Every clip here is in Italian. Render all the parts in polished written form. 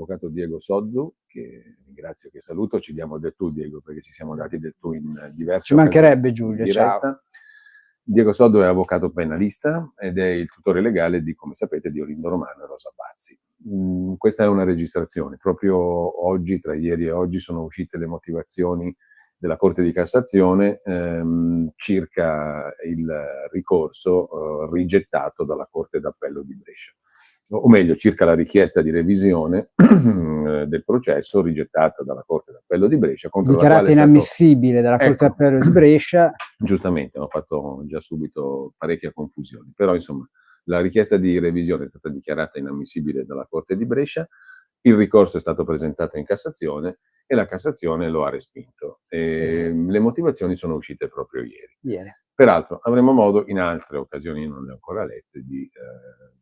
l'avvocato Diego Soddu, che ringrazio, che saluto. Ci diamo del tu, Diego, perché ci siamo dati del tu in diverse Ci mancherebbe, occasioni Giulio, in diretta. ciao. Diego Soddu è avvocato penalista ed è il tutore legale di, come sapete, di Olindo Romano e Rosa Bazzi. Questa è una registrazione. Proprio oggi, tra ieri e oggi, sono uscite le motivazioni della Corte di Cassazione circa il ricorso rigettato dalla Corte d'Appello di Brescia. O meglio, circa la richiesta di revisione del processo rigettata dalla Corte d'Appello di Brescia, contro Dichiarata la quale inammissibile dalla Corte d'Appello di Brescia. Giustamente, hanno fatto già subito parecchia confusione, però insomma la richiesta di revisione è stata dichiarata inammissibile dalla Corte di Brescia, il ricorso è stato presentato in Cassazione e la Cassazione lo ha respinto. Le motivazioni sono uscite proprio ieri. Peraltro avremo modo in altre occasioni, non le ho ancora lette, di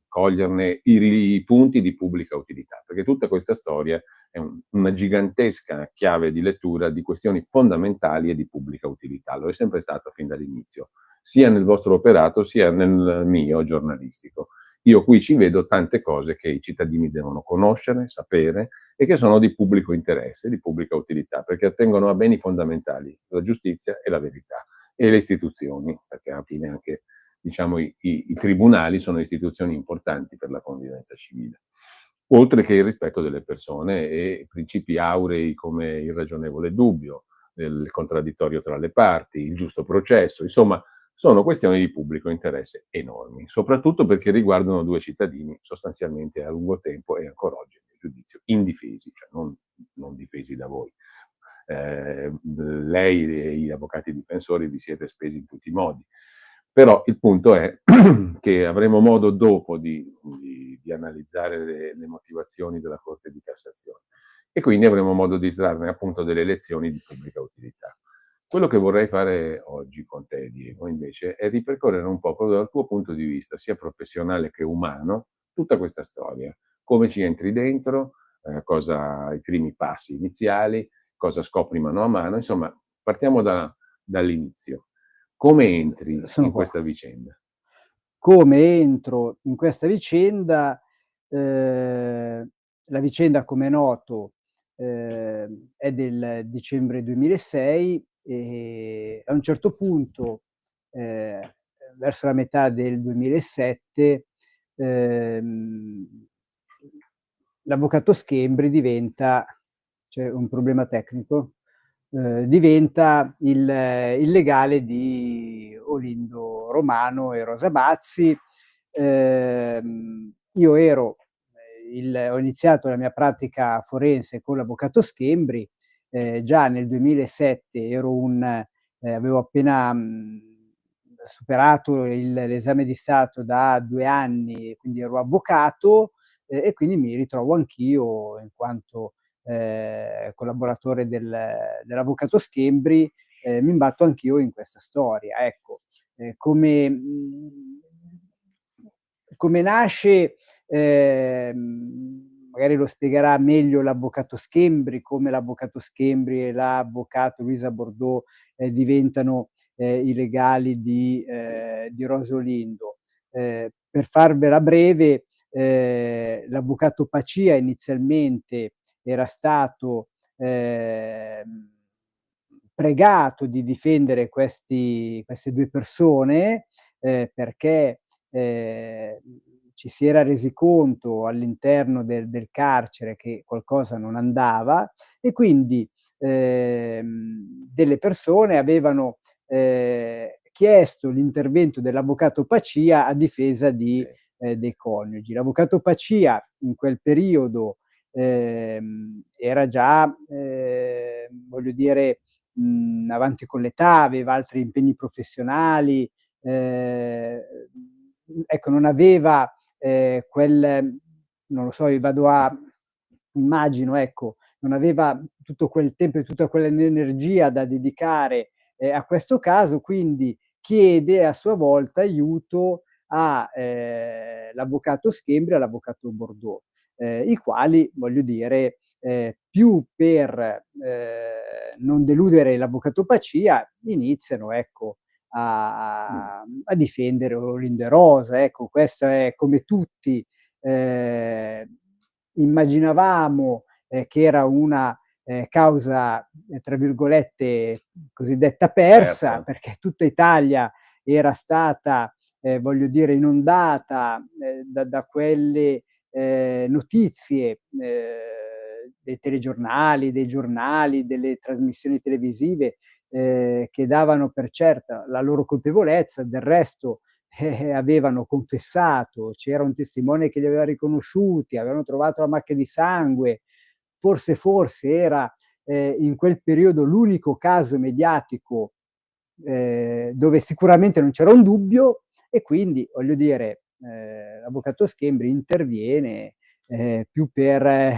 coglierne i punti di pubblica utilità, perché tutta questa storia è una gigantesca chiave di lettura di questioni fondamentali e di pubblica utilità. Lo è sempre stato fin dall'inizio, sia nel vostro operato sia nel mio giornalistico. Io qui ci vedo tante cose che i cittadini devono conoscere, sapere e che sono di pubblico interesse, di pubblica utilità, perché attengono a beni fondamentali, la giustizia e la verità, e le istituzioni, perché alla fine anche diciamo, i tribunali sono istituzioni importanti per la convivenza civile, oltre che il rispetto delle persone e principi aurei come il ragionevole dubbio, il contraddittorio tra le parti, il giusto processo, insomma, sono questioni di pubblico interesse enormi, soprattutto perché riguardano due cittadini sostanzialmente a lungo tempo e ancora oggi, nel giudizio, indifesi, cioè non difesi da voi. Lei e gli avvocati difensori vi siete spesi in tutti i modi. Però il punto è che avremo modo dopo di analizzare le motivazioni della Corte di Cassazione e quindi avremo modo di trarne appunto delle lezioni di pubblica utilità. Quello che vorrei fare oggi con te, Diego, invece, è ripercorrere un po' proprio dal tuo punto di vista, sia professionale che umano, tutta questa storia. Come ci entri dentro, i primi passi iniziali, cosa scopri mano a mano, insomma, partiamo dall'inizio. Come entri in questa vicenda? Come entro in questa vicenda? La vicenda, come è noto, è del dicembre 2006 e a un certo punto, verso la metà del 2007, l'avvocato Schembri diventa, c'è un problema tecnico, diventa il legale di Olindo Romano e Rosa Bazzi. Io ho iniziato la mia pratica forense con l'avvocato Schembri, già nel 2007 avevo appena superato l'esame di Stato da 2 anni, quindi ero avvocato, e quindi mi ritrovo anch'io in quanto collaboratore dell'avvocato Schembri, mi imbatto anch'io in questa storia. Ecco, come nasce, magari lo spiegherà meglio l'avvocato Schembri, come l'avvocato Schembri e l'avvocato Luisa Bordeaux diventano i legali di Rosa Olindo. Per farvela breve, l'avvocato Pacia inizialmente era stato pregato di difendere queste due persone, perché ci si era resi conto all'interno del carcere che qualcosa non andava e quindi delle persone avevano chiesto l'intervento dell'avvocato Pacia a difesa dei coniugi. L'avvocato Pacia in quel periodo era già, voglio dire, avanti con l'età, aveva altri impegni professionali, ecco, non aveva non lo so, immagino, ecco, non aveva tutto quel tempo e tutta quell'energia da dedicare a questo caso, quindi chiede a sua volta aiuto l'avvocato Schembri e all'avvocato Bordeaux, i quali, voglio dire, più per non deludere l'avvocato Pacia, iniziano, ecco, a difendere Olindo e Rosa. Ecco, questo è come tutti immaginavamo che era una causa, tra virgolette, cosiddetta persa, perché tutta Italia era stata, voglio dire, inondata da quelle notizie dei telegiornali, dei giornali, delle trasmissioni televisive che davano per certa la loro colpevolezza. Del resto avevano confessato, c'era un testimone che li aveva riconosciuti, avevano trovato la macchia di sangue. Forse era in quel periodo l'unico caso mediatico dove sicuramente non c'era un dubbio, e quindi, voglio dire, l'avvocato Schembri interviene più per,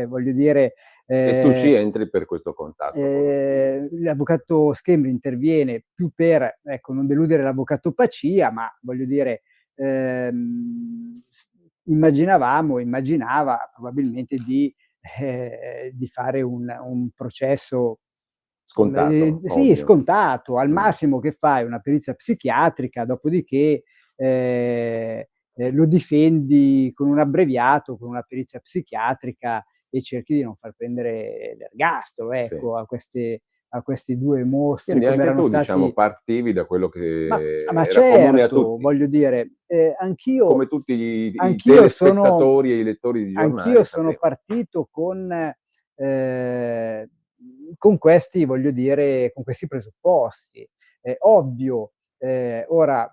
voglio dire, E tu ci entri per questo contatto con lo studente. l'avvocato Schembri interviene più per, ecco, non deludere l'avvocato Pacia, ma voglio dire, immaginava probabilmente di fare un processo Scontato, sì, ovvio. scontato. Al massimo che fai una perizia psichiatrica, dopodiché lo difendi con un abbreviato, con una perizia psichiatrica, e cerchi di non far prendere l'ergastolo, Sì. ecco, a questi due mostri, Quindi come anche erano tu, diciamo, stati. partivi da quello che Ma era comune a certo, tutti. voglio dire, Come tutti i anch'io sono telespettatori e i lettori di anch'io giornali sono sapevano. partito ehm, con questi, voglio dire, con questi presupposti. È ovvio, ora,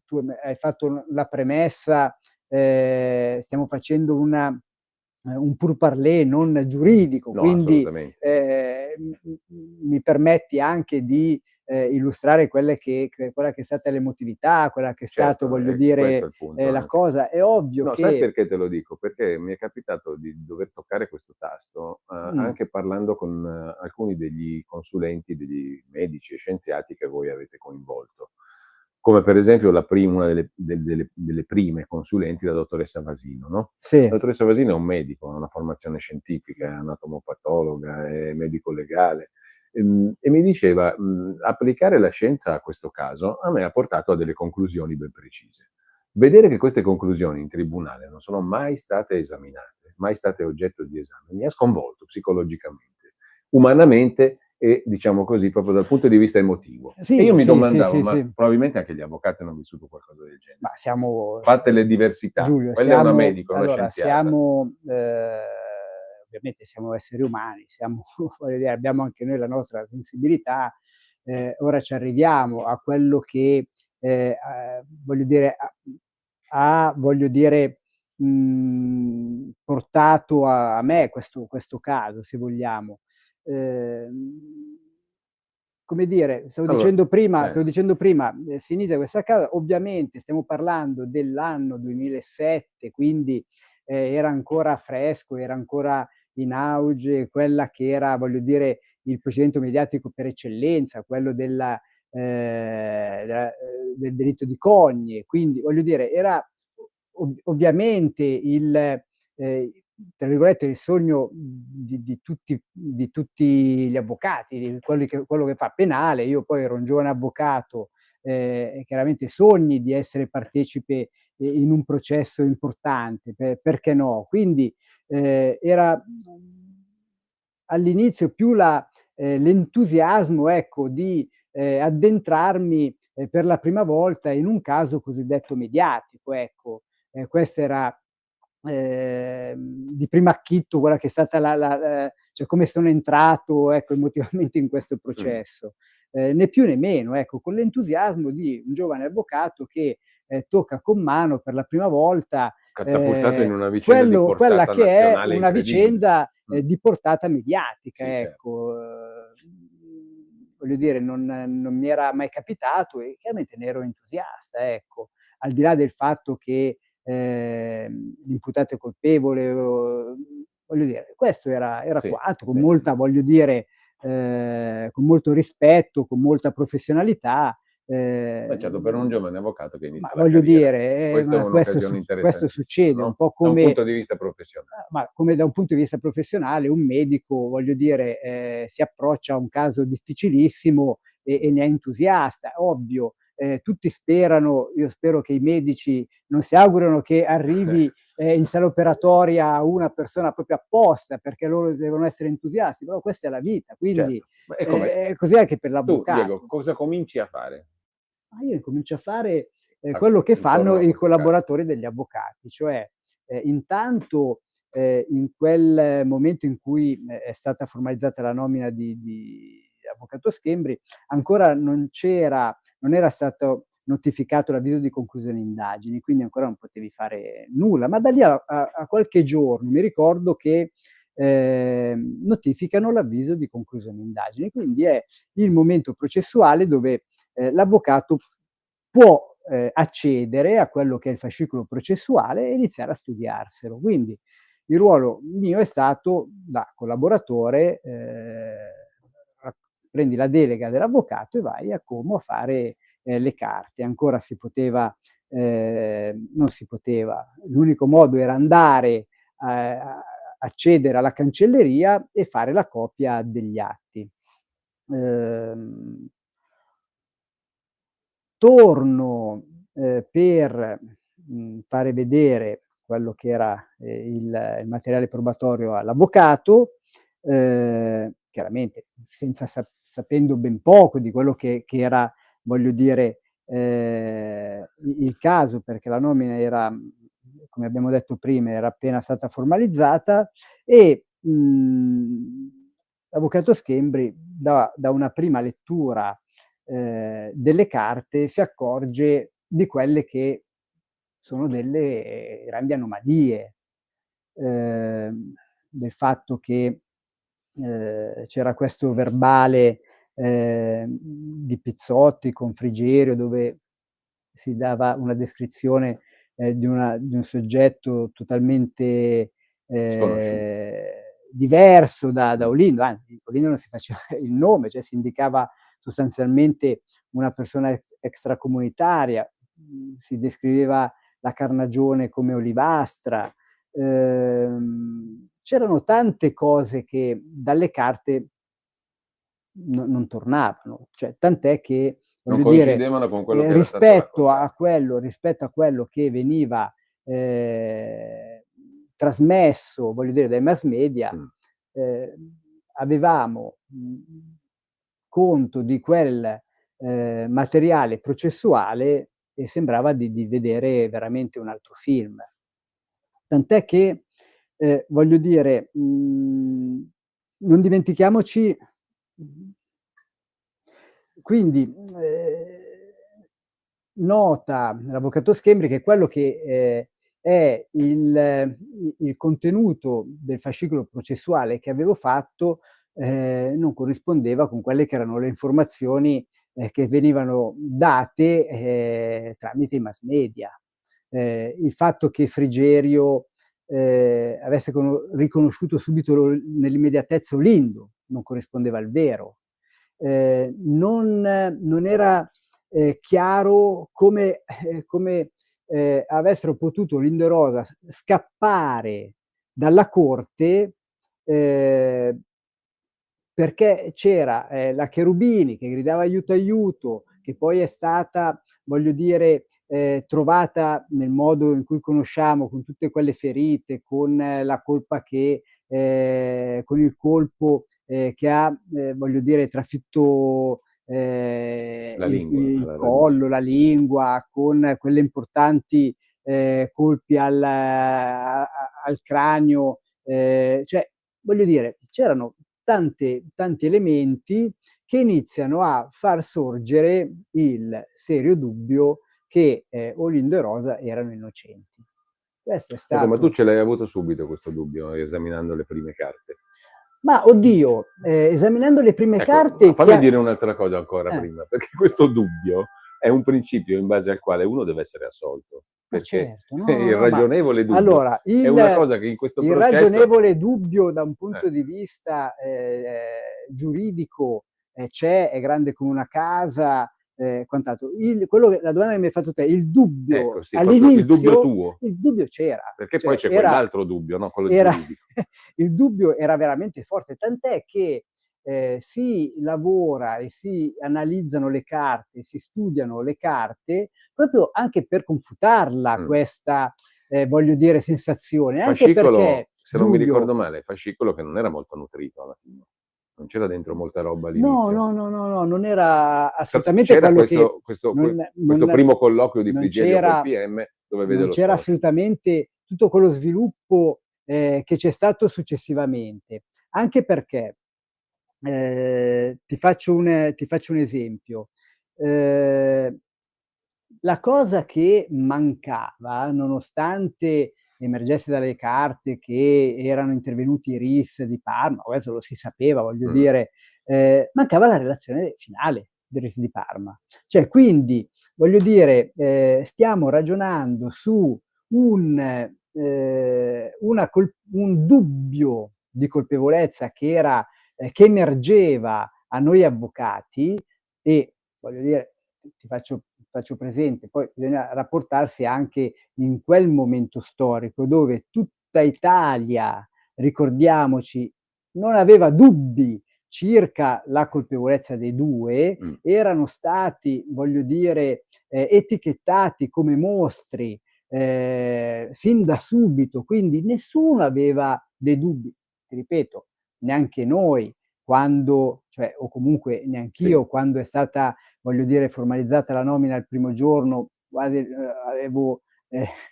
tu hai fatto la premessa, stiamo facendo un pourparlers non giuridico, No, quindi assolutamente. mi permetti anche di illustrare quella che è stata l'emotività, quella che è stato, Certo, voglio questo è dire, il punto la anche. cosa. È ovvio No, sai che perché te lo dico? Perché mi è capitato di dover toccare questo tasto, mh, anche parlando con alcuni degli consulenti, degli medici e scienziati che voi avete coinvolto. Come per esempio una delle prime consulenti, la dottoressa Vasino, no? sì, La dottoressa Vasino è un medico, ha una formazione scientifica, è anatomopatologa, è medico legale, e mi diceva, applicare la scienza a questo caso a me ha portato a delle conclusioni ben precise. Vedere che queste conclusioni in tribunale non sono mai state esaminate, mai state oggetto di esame, mi ha sconvolto psicologicamente, umanamente e, diciamo così, proprio dal punto di vista emotivo. E io sì, mi sì, sì, domandavo, sì, ma sì. probabilmente anche gli avvocati hanno vissuto qualcosa del genere. Ma siamo Fatte le diversità, Giulio, quella è una medico, una scienziata. ovviamente siamo esseri umani, siamo voglio dire, abbiamo anche noi la nostra sensibilità. Ora ci arriviamo a quello che, voglio dire, voglio dire, portato a me questo caso, se vogliamo. Ehm, Come dire, Allora stavo dicendo prima, si inizia questa casa, ovviamente stiamo parlando dell'anno 2007, quindi era ancora fresco, era ancora in auge quella che era, voglio dire, il procedimento mediatico per eccellenza, quello del delitto di Cogne. Quindi, voglio dire, era ovviamente tra virgolette, "il sogno di tutti gli avvocati, di quello che fa penale". Io poi ero un giovane avvocato, e chiaramente sogni di essere partecipe in un processo importante, perché no? Quindi, era, all'inizio più l'entusiasmo, ecco, di addentrarmi per la prima volta in un caso cosiddetto mediatico, ecco. Questo era di primo acchito quella che è stata cioè come sono entrato, ecco, emotivamente in questo mh, processo. Né più né meno, ecco, con l'entusiasmo di un giovane avvocato che tocca con mano per la prima volta catapultato in una vicenda di quella portata che è nazionale una incredibile. vicenda Mh, di portata mediatica, sì, ecco. Voglio dire, non mi era mai capitato, e chiaramente ne ero entusiasta, ecco. Al di là del fatto che l'imputato è colpevole, voglio dire, questo era sì, quanto, con sì, sì. molta, voglio dire, con molto rispetto, con molta professionalità. Beh, certo, per un ehm, giovane avvocato che ma inizia la voglio carriera, dire, questa è ma un'occasione questo interessantissima, succede un no, po' da un come punto di vista professionale. ma come da un punto di vista professionale un medico, voglio dire, si approccia a un caso difficilissimo e ne è entusiasta. Ovvio, tutti sperano, io spero che i medici non si augurano che arrivi in sala operatoria una persona proprio apposta, perché loro devono essere entusiasti, però questa è la vita, quindi Certo. così anche per Tu, Diego, l'avvocato. cosa cominci a fare Io incomincio a fare quello che intorno fanno a i questo caso? collaboratori degli avvocati, cioè intanto in quel momento in cui è stata formalizzata la nomina di avvocato Schembri, ancora non era stato notificato l'avviso di conclusione indagini, quindi ancora non potevi fare nulla, ma da lì a qualche giorno mi ricordo che notificano l'avviso di conclusione indagini, quindi è il momento processuale dove l'avvocato può accedere a quello che è il fascicolo processuale e iniziare a studiarselo. Quindi il ruolo mio è stato da collaboratore, prendi la delega dell'avvocato e vai a Como a fare le carte. Ancora non si poteva, l'unico modo era andare a accedere alla cancelleria e fare la copia degli atti. Torno per fare vedere quello che era il materiale probatorio all'avvocato, chiaramente senza sapendo ben poco di quello che era, voglio dire, il caso, perché la nomina era, come abbiamo detto prima, era appena stata formalizzata e l'avvocato Schembri da una prima lettura delle carte si accorge di quelle che sono delle grandi anomalie, del fatto che c'era questo verbale di Pizzotti con Frigerio dove si dava una descrizione di un soggetto totalmente Sconosciuto. diverso da Olindo, anzi Olindo non si faceva il nome, cioè si indicava sostanzialmente una persona extracomunitaria, si descriveva la carnagione come olivastra, c'erano tante cose che dalle carte non tornavano, cioè tant'è che, Non voglio dire, coincidevano con quello che era stato raccontato. rispetto a quello che veniva trasmesso, voglio dire, dai mass media, Mh. avevamo conto di quel materiale processuale e sembrava di vedere veramente un altro film. Tant'è che, voglio dire, non dimentichiamoci quindi, nota l'avvocato Schembri che quello che è il contenuto del fascicolo processuale che avevo fatto, non corrispondeva con quelle che erano le informazioni che venivano date tramite i mass media. Il fatto che Frigerio avesse riconosciuto subito nell'immediatezza Olindo non corrispondeva al vero. Non era chiaro come avessero potuto Olindo e Rosa scappare dalla corte perché c'era la Cherubini che gridava aiuto aiuto, che poi è stata, voglio dire, trovata nel modo in cui conosciamo, con tutte quelle ferite, con la colpa che con il colpo che ha, voglio dire, trafitto La lingua il alla radice. collo, la lingua, con quelle importanti colpi al cranio, cioè voglio dire, c'erano tanti elementi che iniziano a far sorgere il serio dubbio che Olindo e Rosa erano innocenti. Questo è Ecco, ma tu stato. ce l'hai avuto subito questo dubbio, esaminando le prime carte? Ma oddio, esaminando le prime Ecco, ma carte, fammi dire un'altra cosa ancora eh, prima, perché questo dubbio è un principio in base al quale uno deve essere assolto, ma perché certo, no, il no, ma ragionevole dubbio allora è una cosa che in questo il processo ragionevole dubbio da un eh, punto di vista giuridico c'è, è grande come una casa, quant'altro. La domanda che mi hai fatto te, il dubbio ecco sì, proprio il dubbio all'inizio, tuo, il dubbio c'era, perché poi cioè c'è quell'altro dubbio, no, quello era giuridico. il dubbio era veramente forte, tant'è che si lavora e si analizzano le carte, si studiano le carte, proprio anche per confutarla Mh. questa voglio dire, sensazione, anche Fascicolo, perché, se non mi Giulio, ricordo male, fascicolo che non era molto nutrito alla fine. Non c'era dentro molta roba no, all'inizio. no, no, no, no, non era assolutamente C'era quello che questo non, primo colloquio di non Frigerio col c'era, PM dove vede non lo c'era scorcio. assolutamente tutto quello sviluppo che c'è stato successivamente, anche perché ti faccio un esempio. Eh, la cosa che mancava, nonostante emergesse dalle carte che erano intervenuti i RIS di Parma, questo lo si sapeva, voglio dire, mancava la relazione finale del RIS di Parma. Cioè, quindi, voglio dire, stiamo ragionando su un dubbio di colpevolezza che emergeva a noi avvocati e, voglio dire, faccio presente, poi bisogna rapportarsi anche in quel momento storico dove tutta Italia, ricordiamoci, non aveva dubbi circa la colpevolezza dei due, erano stati, voglio dire, etichettati come mostri sin da subito, quindi nessuno aveva dei dubbi. Ti ripeto, neanche noi quando, cioè, o comunque neanch'io Sì. quando è stata, voglio dire, formalizzata la nomina il primo giorno, quasi avevo,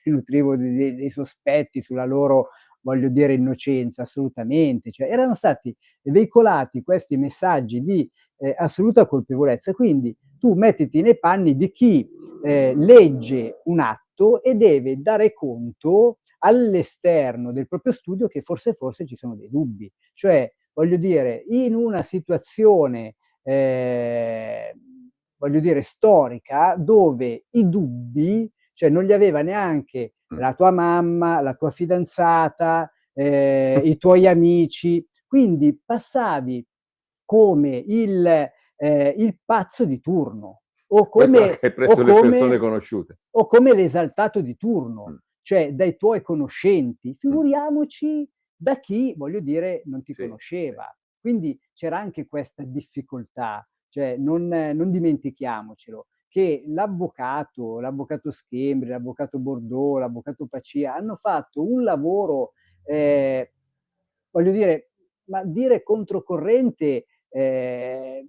nutrivo dei sospetti sulla loro, voglio dire, innocenza, assolutamente. Cioè, erano stati veicolati questi messaggi di assoluta colpevolezza. Quindi tu mettiti nei panni di chi legge un atto e deve dare conto all'esterno del proprio studio che forse ci sono dei dubbi. Cioè, voglio dire, in una situazione voglio dire, storica, dove i dubbi, cioè non li aveva neanche la tua mamma, la tua fidanzata, i tuoi amici, quindi passavi come il pazzo di turno o Questo come, anche presso le persone conosciute. o come l'esaltato di turno, cioè dai tuoi conoscenti, figuriamoci da chi, voglio dire, non ti conosceva. Quindi c'era anche questa difficoltà, cioè non dimentichiamocelo, che l'avvocato Schembri, l'avvocato Bordeaux, l'avvocato Pacia hanno fatto un lavoro, voglio dire, ma dire controcorrente è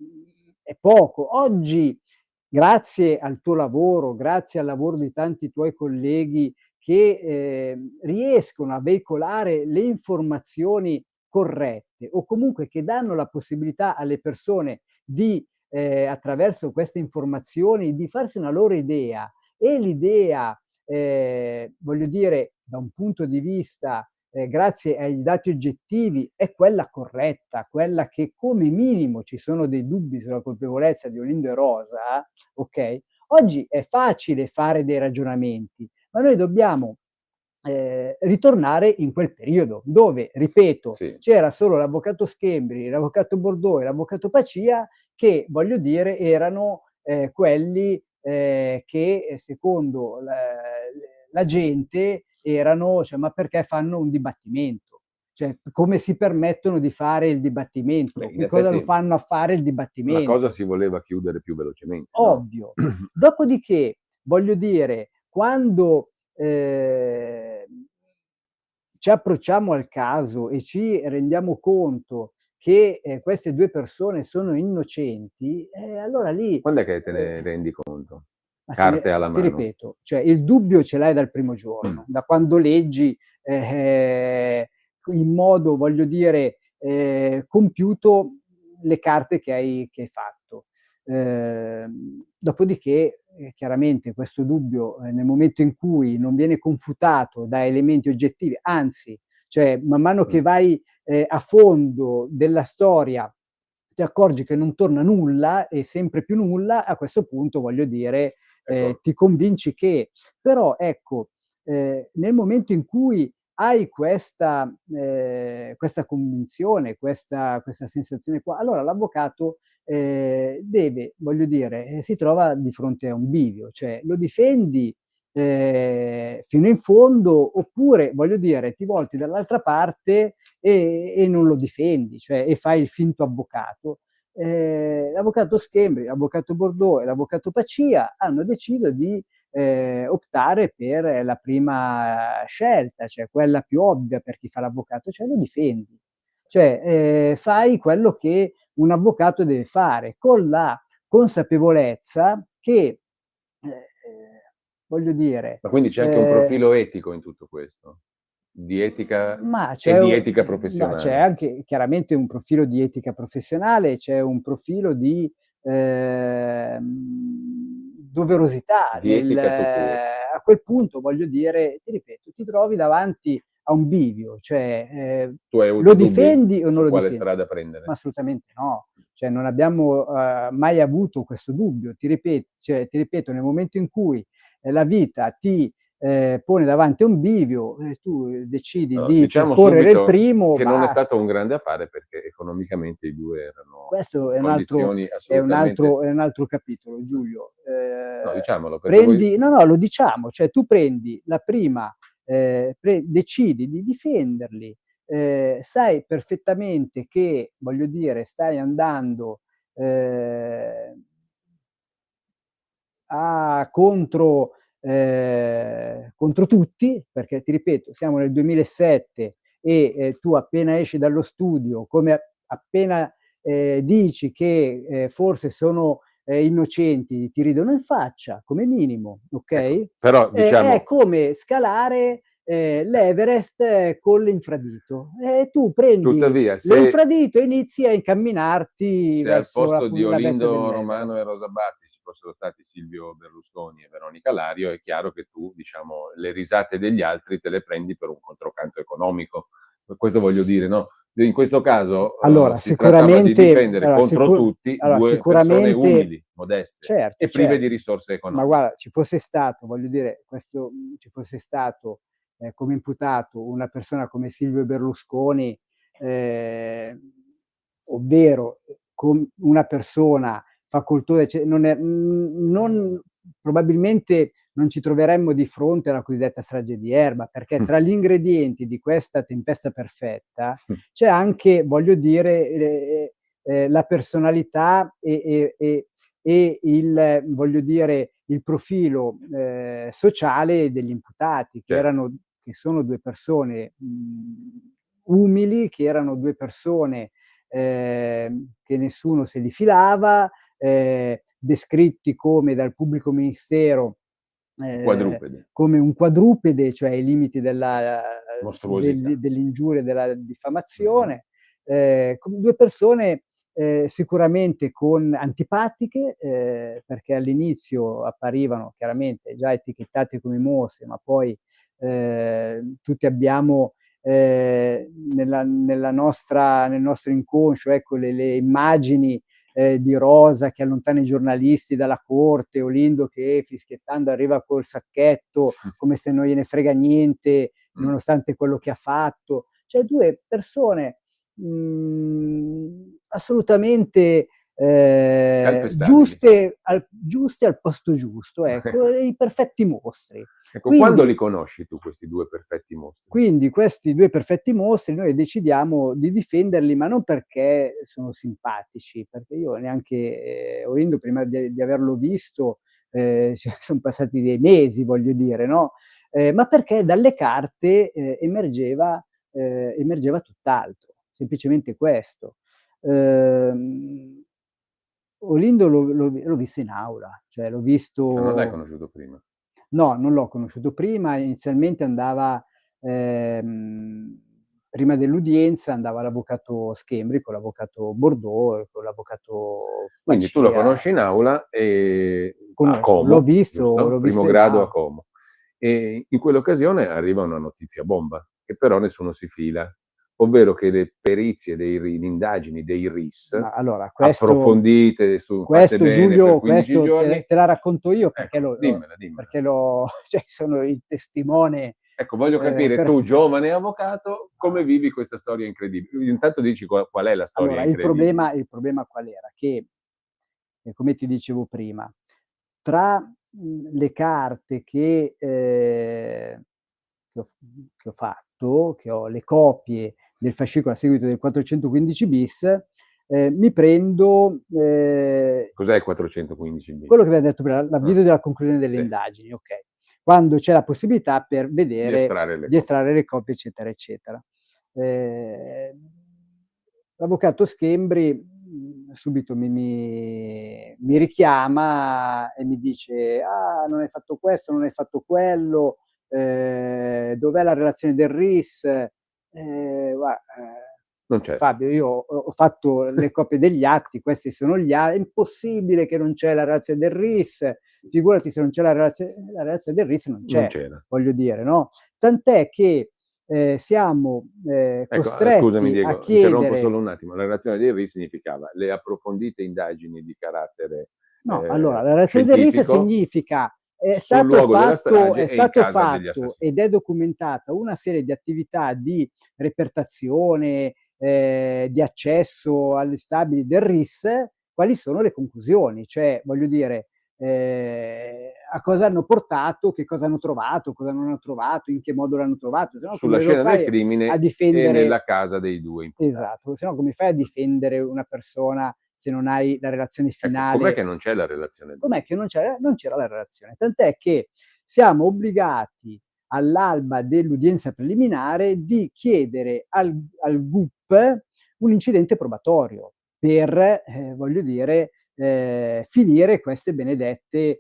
poco. Oggi, grazie al tuo lavoro, grazie al lavoro di tanti tuoi colleghi che riescono a veicolare le informazioni corrette o comunque che danno la possibilità alle persone di, attraverso queste informazioni, di farsi una loro idea e l'idea, voglio dire, da un punto di vista grazie ai dati oggettivi, è quella corretta, quella che come minimo ci sono dei dubbi sulla colpevolezza di Olindo e Rosa, ok? Oggi è facile fare dei ragionamenti, ma noi dobbiamo ritornare in quel periodo dove, ripeto, c'era solo l'avvocato Schembri, l'avvocato Bordeaux e l'avvocato Pacia che, voglio dire, erano quelli che secondo la gente erano, cioè, ma perché fanno un dibattimento? Cioè, come si permettono di fare il dibattimento? Beh, in Che cosa lo effetti fanno a fare il la cosa dibattimento? si voleva chiudere più velocemente, no? Ovvio. Dopodiché, voglio dire, quando ci approcciamo al caso e ci rendiamo conto che queste due persone sono innocenti, allora lì Quand'è che te ne rendi conto? ma Carte alla ti mano. ripeto, cioè il dubbio ce l'hai dal primo giorno, da quando leggi in modo, voglio dire, compiuto le carte che hai fatto. Dopodiché, chiaramente questo dubbio, nel momento in cui non viene confutato da elementi oggettivi, anzi, cioè man mano che vai a fondo della storia, ti accorgi che non torna nulla e sempre più nulla, a questo punto, voglio dire, ti convinci che. Però ecco, nel momento in cui hai questa convinzione, questa sensazione qua, allora l'avvocato deve, voglio dire, si trova di fronte a un bivio, cioè lo difendi fino in fondo oppure, voglio dire, ti volti dall'altra parte e non lo difendi, cioè e fai il finto avvocato. L'avvocato Schembri, l'avvocato Bordeaux e l'avvocato Pacia hanno deciso di optare per la prima scelta, cioè quella più ovvia per chi fa l'avvocato, cioè lo difendi. Cioè, fai quello che un avvocato deve fare, con la consapevolezza che, voglio dire, Ma quindi c'è anche un profilo etico in tutto questo? Di etica ma e c'è di u etica ma c'è professionale? anche chiaramente un profilo di etica professionale, c'è un profilo di, doverosità Di nel etica tout court. a quel punto, voglio dire, ti ripeto, ti trovi davanti a un bivio, cioè, Tu hai lo avuto dubbi difendi o non su lo quale difendi? strada Ma prendere? assolutamente no. Cioè non abbiamo, mai avuto questo dubbio. Ti ripeto, nel momento in cui, la vita ti, pone davanti a un bivio e tu decidi Allora, di diciamo percorrere il subito primo, che non è basta. stato un grande affare perché economicamente i 2 erano Questo in condizioni assolutamente. è un altro capitolo, Giulio. No, diciamolo perché voi. Prendi no, no, lo diciamo, cioè tu prendi la prima, decidi di difenderli, sai perfettamente che, voglio dire, stai andando, ehm contro, contro tutti, perché ti ripeto, siamo nel 2007 e, tu appena esci dallo studio, come appena, dici che, forse sono, innocenti, ti ridono in faccia, come minimo, Ecco, okay? però È diciamo come scalare, l'Everest con l'infradito. E tu prendi tuttavia se l'infradito e inizi a incamminarti se al verso posto di la vetta Olindo Romano dell'Everest. e Rosa Bazzi ci fossero stati Silvio Berlusconi e Veronica Lario, è chiaro che tu, diciamo, le risate degli altri te le prendi per un controcanto economico. Per questo voglio dire, no, in questo caso, Allora si trattava di sicuramente difendere contro tutti allora 2 persone sicuramente umili, modeste certo, e prive di certo. risorse Ma economiche. guarda, ci fosse stato, voglio dire, questo ci fosse stato, come imputato una persona come Silvio Berlusconi, ehm, ovvero, con una persona facoltosa, cioè non probabilmente non ci troveremmo di fronte alla cosiddetta strage di Erba, perché tra gli ingredienti di questa tempesta perfetta c'è anche, voglio dire, la personalità e il voglio dire, il profilo, sociale degli imputati, Certo, che sono 2 persone, umili, che erano 2 persone, che nessuno se li filava, descritti come dal pubblico ministero, ehm, quadrupede, come un quadrupede, cioè ai limiti mostruosità. dell'ingiuria e della Mh-mh. diffamazione, con 2 persone, sicuramente antipatiche, perché all'inizio apparivano chiaramente già etichettate come mostri, ma poi, tutti abbiamo, nel nostro inconscio, ecco, le immagini, di Rosa che allontana i giornalisti dalla corte, Olindo che fischiettando arriva col sacchetto come se non gliene frega niente, Mh. nonostante quello che ha fatto. Cioè 2 persone, assolutamente, Calpestabili. giuste al posto giusto, ecco, i perfetti mostri. Ecco, quando Quindi li conosci tu questi 2 perfetti mostri? quindi questi 2 perfetti mostri noi decidiamo di difenderli, ma non perché sono simpatici, perché io neanche, Olindo prima di averlo visto, cioè son passati dei mesi, voglio dire, no, ma perché dalle carte, emergeva tutt'altro, semplicemente questo. Ehm, Olindo l'ho visto in aula, cioè l'ho Ma non l'hai visto. conosciuto prima? No, non l'ho conosciuto prima, inizialmente andava, ehm, prima dell'udienza andava l'avvocato Schembri, con l'avvocato Bordeaux e con l'avvocato Quindi tu lo Macia. conosci in aula, a Conosco, Como, giusto? l'ho Primo visto in grado a au Como. E in quell'occasione arriva una notizia bomba, che però nessuno si fila, ovvero che le perizie le indagini dei RIS, ma allora approfondite, fatte bene per 15 questo giorni. te la racconto io perché Ecco, dimmela, dimmela. cioè sono il testimone, Ecco, voglio capire tu, perf giovane avvocato, come vivi questa storia incredibile. Intanto dici qual è la storia allora incredibile. il problema qual era? Che, come ti dicevo prima, tra, le carte che ho fatto, che ho le copie del fascicolo a seguito del 415 bis, mi prendo Cos'è il 415 bis? quello che abbiamo detto prima, l'avviso della conclusione delle Sì. indagini, ok. Quando c'è la possibilità per Di vedere, estrarre le di estrarre le copie, eccetera, eccetera. L'avvocato Schembri subito mi richiama e mi dice: "Ah, non hai fatto questo, non hai fatto quello, dov'è la relazione del RIS?" Guarda, Non c'è. Fabio, io ho fatto le copie degli atti, questi sono gli atti, è impossibile che non c'è la relazione del RIS, figurati se non c'è la relazione del RIS non Non c'è, c'era. voglio dire, no? Tant'è che siamo Ecco, scusami costretti a Diego, interrompo chiedere. solo un attimo. La relazione dei RIS significava le approfondite indagini di carattere, No, allora la relazione del RIS scientifico significa sul luogo della strage è e in stato casa degli fatto assassini. ed è documentata una serie di attività di repertazione, di accesso alle stabili del RIS, quali sono le conclusioni, cioè voglio dire, a cosa hanno portato, che cosa hanno trovato, cosa non hanno trovato, in che modo l'hanno trovato, se no Sulla come lo scena del fai a crimine e difendere. nella casa dei 2 imputati. Esatto, se no come fai a difendere una persona se non hai la relazione Ecco, com'è che finale? non c'è la relazione del Com'è che RIS? non c'era la relazione? Tant'è che siamo obbligati all'alba dell'udienza preliminare di chiedere al GUP un incidente probatorio per, voglio dire, finire questi benedetti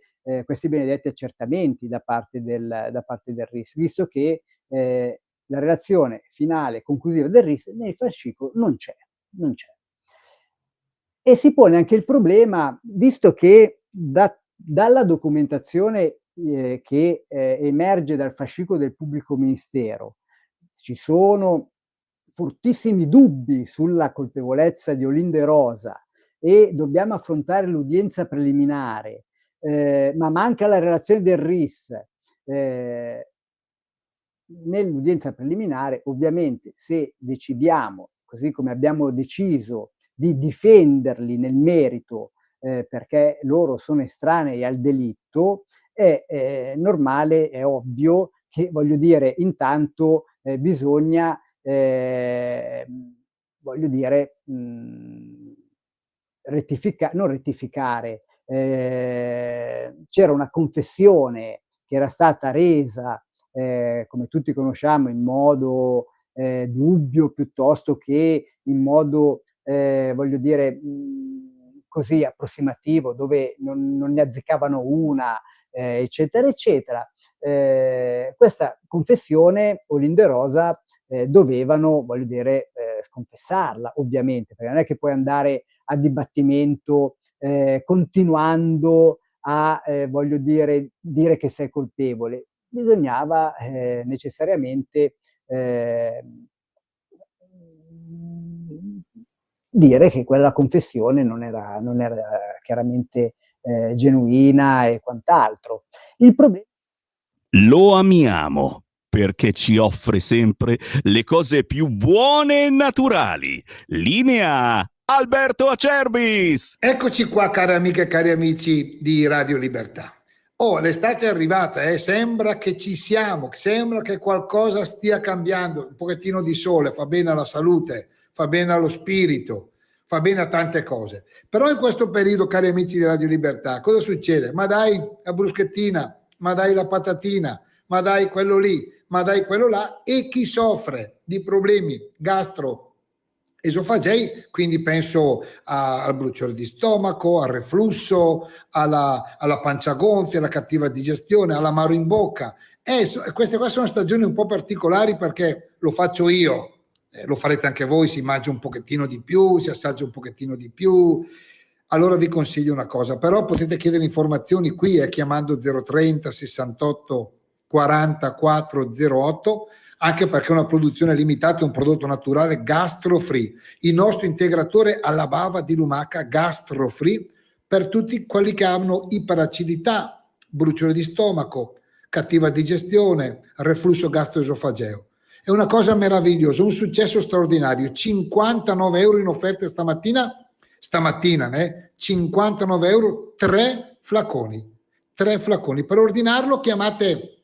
accertamenti da parte del RIS, visto che la relazione finale conclusiva del RIS nel fascicolo non c'è. E si pone anche il problema, visto che dalla documentazione che emerge dal fascicolo del pubblico ministero, ci sono fortissimi dubbi sulla colpevolezza di Olindo e Rosa e dobbiamo affrontare l'udienza preliminare, ma manca la relazione del RIS. Nell'udienza preliminare, ovviamente, se decidiamo, così come abbiamo deciso, di difenderli nel merito, perché loro sono estranei al delitto, è normale, è ovvio che, voglio dire, intanto bisogna, voglio dire, non rettificare, c'era una confessione che era stata resa, come tutti conosciamo, in modo dubbio piuttosto che in modo, voglio dire, così approssimativo, dove non ne azzeccavano una, eccetera, eccetera. Questa confessione Olindo e Rosa dovevano, voglio dire, sconfessarla, ovviamente, perché non è che puoi andare a dibattimento continuando a, voglio dire che sei colpevole. Bisognava necessariamente dire che quella confessione non era chiaramente genuina e quant'altro. Il proble Lo amiamo perché ci offre sempre le cose più buone e naturali. Linea Alberto Acerbis! Eccoci qua, cari amiche e cari amici di Radio Libertà. Oh, l'estate è arrivata, sembra che ci siamo, sembra che qualcosa stia cambiando, un pochettino di sole fa bene alla salute, fa bene allo spirito, fa bene a tante cose. Però in questo periodo, cari amici di Radio Libertà, cosa succede? Ma dai la bruschettina, ma dai la patatina, ma dai quello lì, ma dai quello là, e chi soffre di problemi gastroesofagei, quindi penso al bruciore di stomaco, al reflusso, alla pancia gonfia, alla cattiva digestione, all'amaro in bocca. Queste qua sono stagioni un po' particolari perché lo faccio io, lo farete anche voi, si mangia un pochettino di più, si assaggia un pochettino di più. Allora vi consiglio una cosa, però potete chiedere informazioni qui chiamando 030 68 40 408, anche perché è una produzione limitata, è un prodotto naturale gastro-free. Il nostro integratore alla bava di lumaca gastro-free per tutti quelli che hanno iperacidità, bruciore di stomaco, cattiva digestione, reflusso gastroesofageo. È una cosa meravigliosa, un successo straordinario. 59 euro in offerta stamattina, 59 euro, 3 flaconi. Per ordinarlo chiamate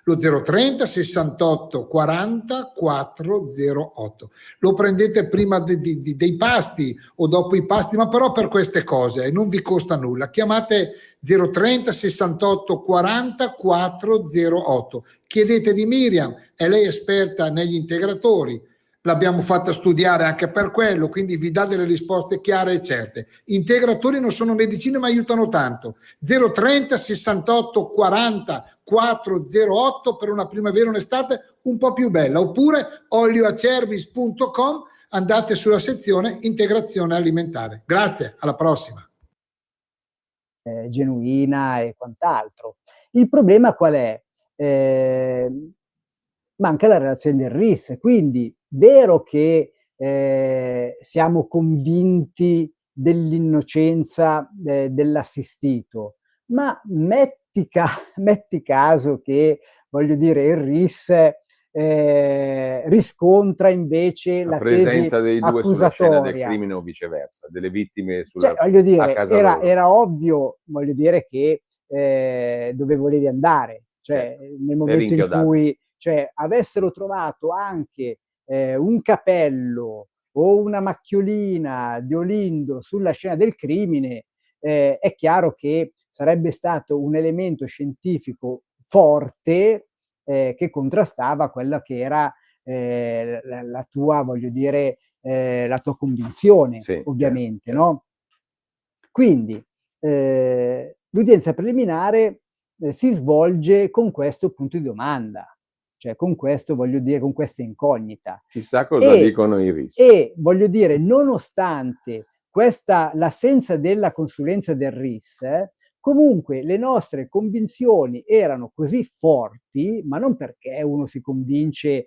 lo 030 68 40 408. Lo prendete prima dei pasti o dopo i pasti, ma però per queste cose non vi costa nulla. Chiamate 030 68 40 408. Chiedete di Miriam, è lei esperta negli integratori. L'abbiamo fatta studiare anche per quello, quindi vi dà delle risposte chiare e certe. Integratori non sono medicine, ma aiutano tanto. 030 68 40 408 per una primavera e un'estate un po' più bella. Oppure olioacerbis.com, andate sulla sezione integrazione alimentare. Grazie, alla prossima. Genuina e quant'altro. Il problema qual è? Manca la relazione del RIS, quindi vero che siamo convinti dell'innocenza dell'assistito, ma metti caso che, voglio dire, il RIS riscontra invece La la presenza tesi dei due sulla scena del accusatoria. crimine o viceversa, delle vittime Cioè, voglio a dire, casa loro. era ovvio, voglio dire, che dove volevi andare, cioè nel momento in inchiodato. cui avessero trovato anche un capello o una macchiolina di Olindo sulla scena del crimine, è chiaro che sarebbe stato un elemento scientifico forte che contrastava quella che era la tua, voglio dire, la tua convinzione, Sì, ovviamente, certo. no? Quindi l'udienza preliminare si svolge con questo punto di domanda, cioè con questo, voglio dire, con questa incognita. Chissà cosa dicono i RIS. E voglio dire, nonostante l'assenza della consulenza del RIS, comunque le nostre convinzioni erano così forti, ma non perché uno si convince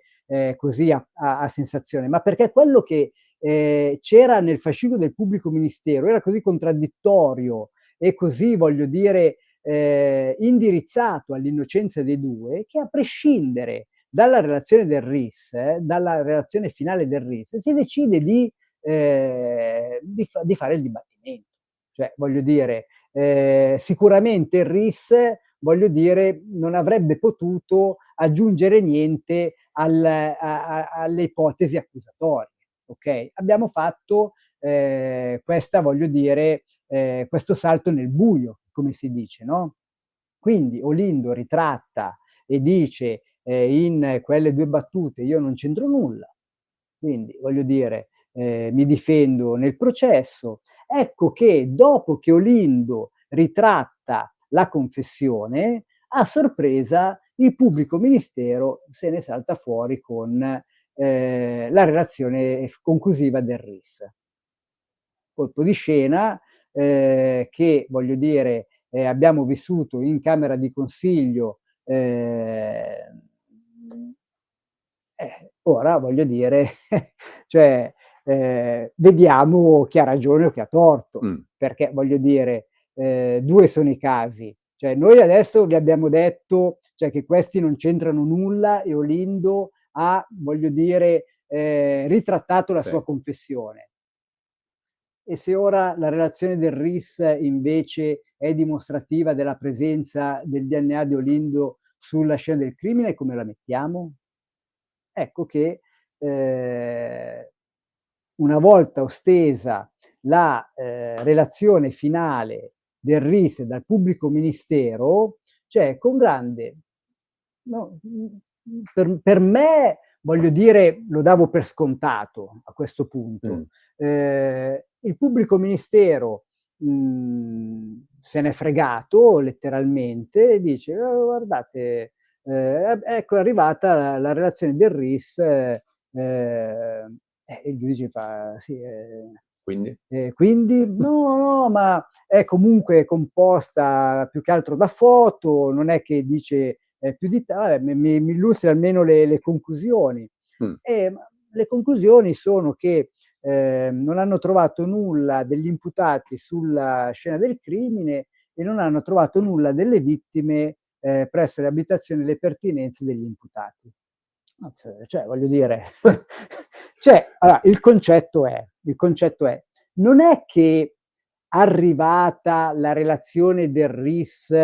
così a sensazione, ma perché quello che c'era nel fascicolo del pubblico ministero era così contraddittorio e così, voglio dire, indirizzato all'innocenza dei due, che a prescindere dalla relazione del RIS, dalla relazione finale del RIS, si decide di fare il dibattimento. Cioè, voglio dire, sicuramente il RIS, voglio dire, non avrebbe potuto aggiungere niente alle ipotesi accusatorie. Ok? Abbiamo fatto questa, voglio dire, questo salto nel buio, come si dice, no? Quindi Olindo ritratta e dice in quelle due battute: io non c'entro nulla, quindi voglio dire, mi difendo nel processo. Ecco che dopo che Olindo ritratta la confessione, a sorpresa il pubblico ministero se ne salta fuori con la relazione conclusiva del RIS. Colpo di scena che, voglio dire, abbiamo vissuto in Camera di Consiglio. Ora, voglio dire, cioè, vediamo chi ha ragione o chi ha torto, perché, voglio dire, due sono i casi. Cioè, noi adesso vi abbiamo detto, cioè, che questi non c'entrano nulla e Olindo ha, voglio dire, ritrattato la sua confessione. E se ora la relazione del RIS invece è dimostrativa della presenza del DNA di Olindo sulla scena del crimine, come la mettiamo? Ecco che una volta ostesa la relazione finale del RIS dal pubblico ministero, cioè con grande, no, per me, voglio dire, lo davo per scontato a questo punto. Il pubblico ministero se n'è fregato letteralmente e dice: guardate, ecco è arrivata la relazione del RIS, il giudice fa sì, quindi no, ma è comunque composta più che altro da foto, non è che dice più di mi illustri almeno le conclusioni. Le conclusioni sono che non hanno trovato nulla degli imputati sulla scena del crimine e non hanno trovato nulla delle vittime presso le abitazioni e le pertinenze degli imputati. Cioè, voglio dire, cioè, allora, il concetto è, non è che arrivata la relazione del RIS,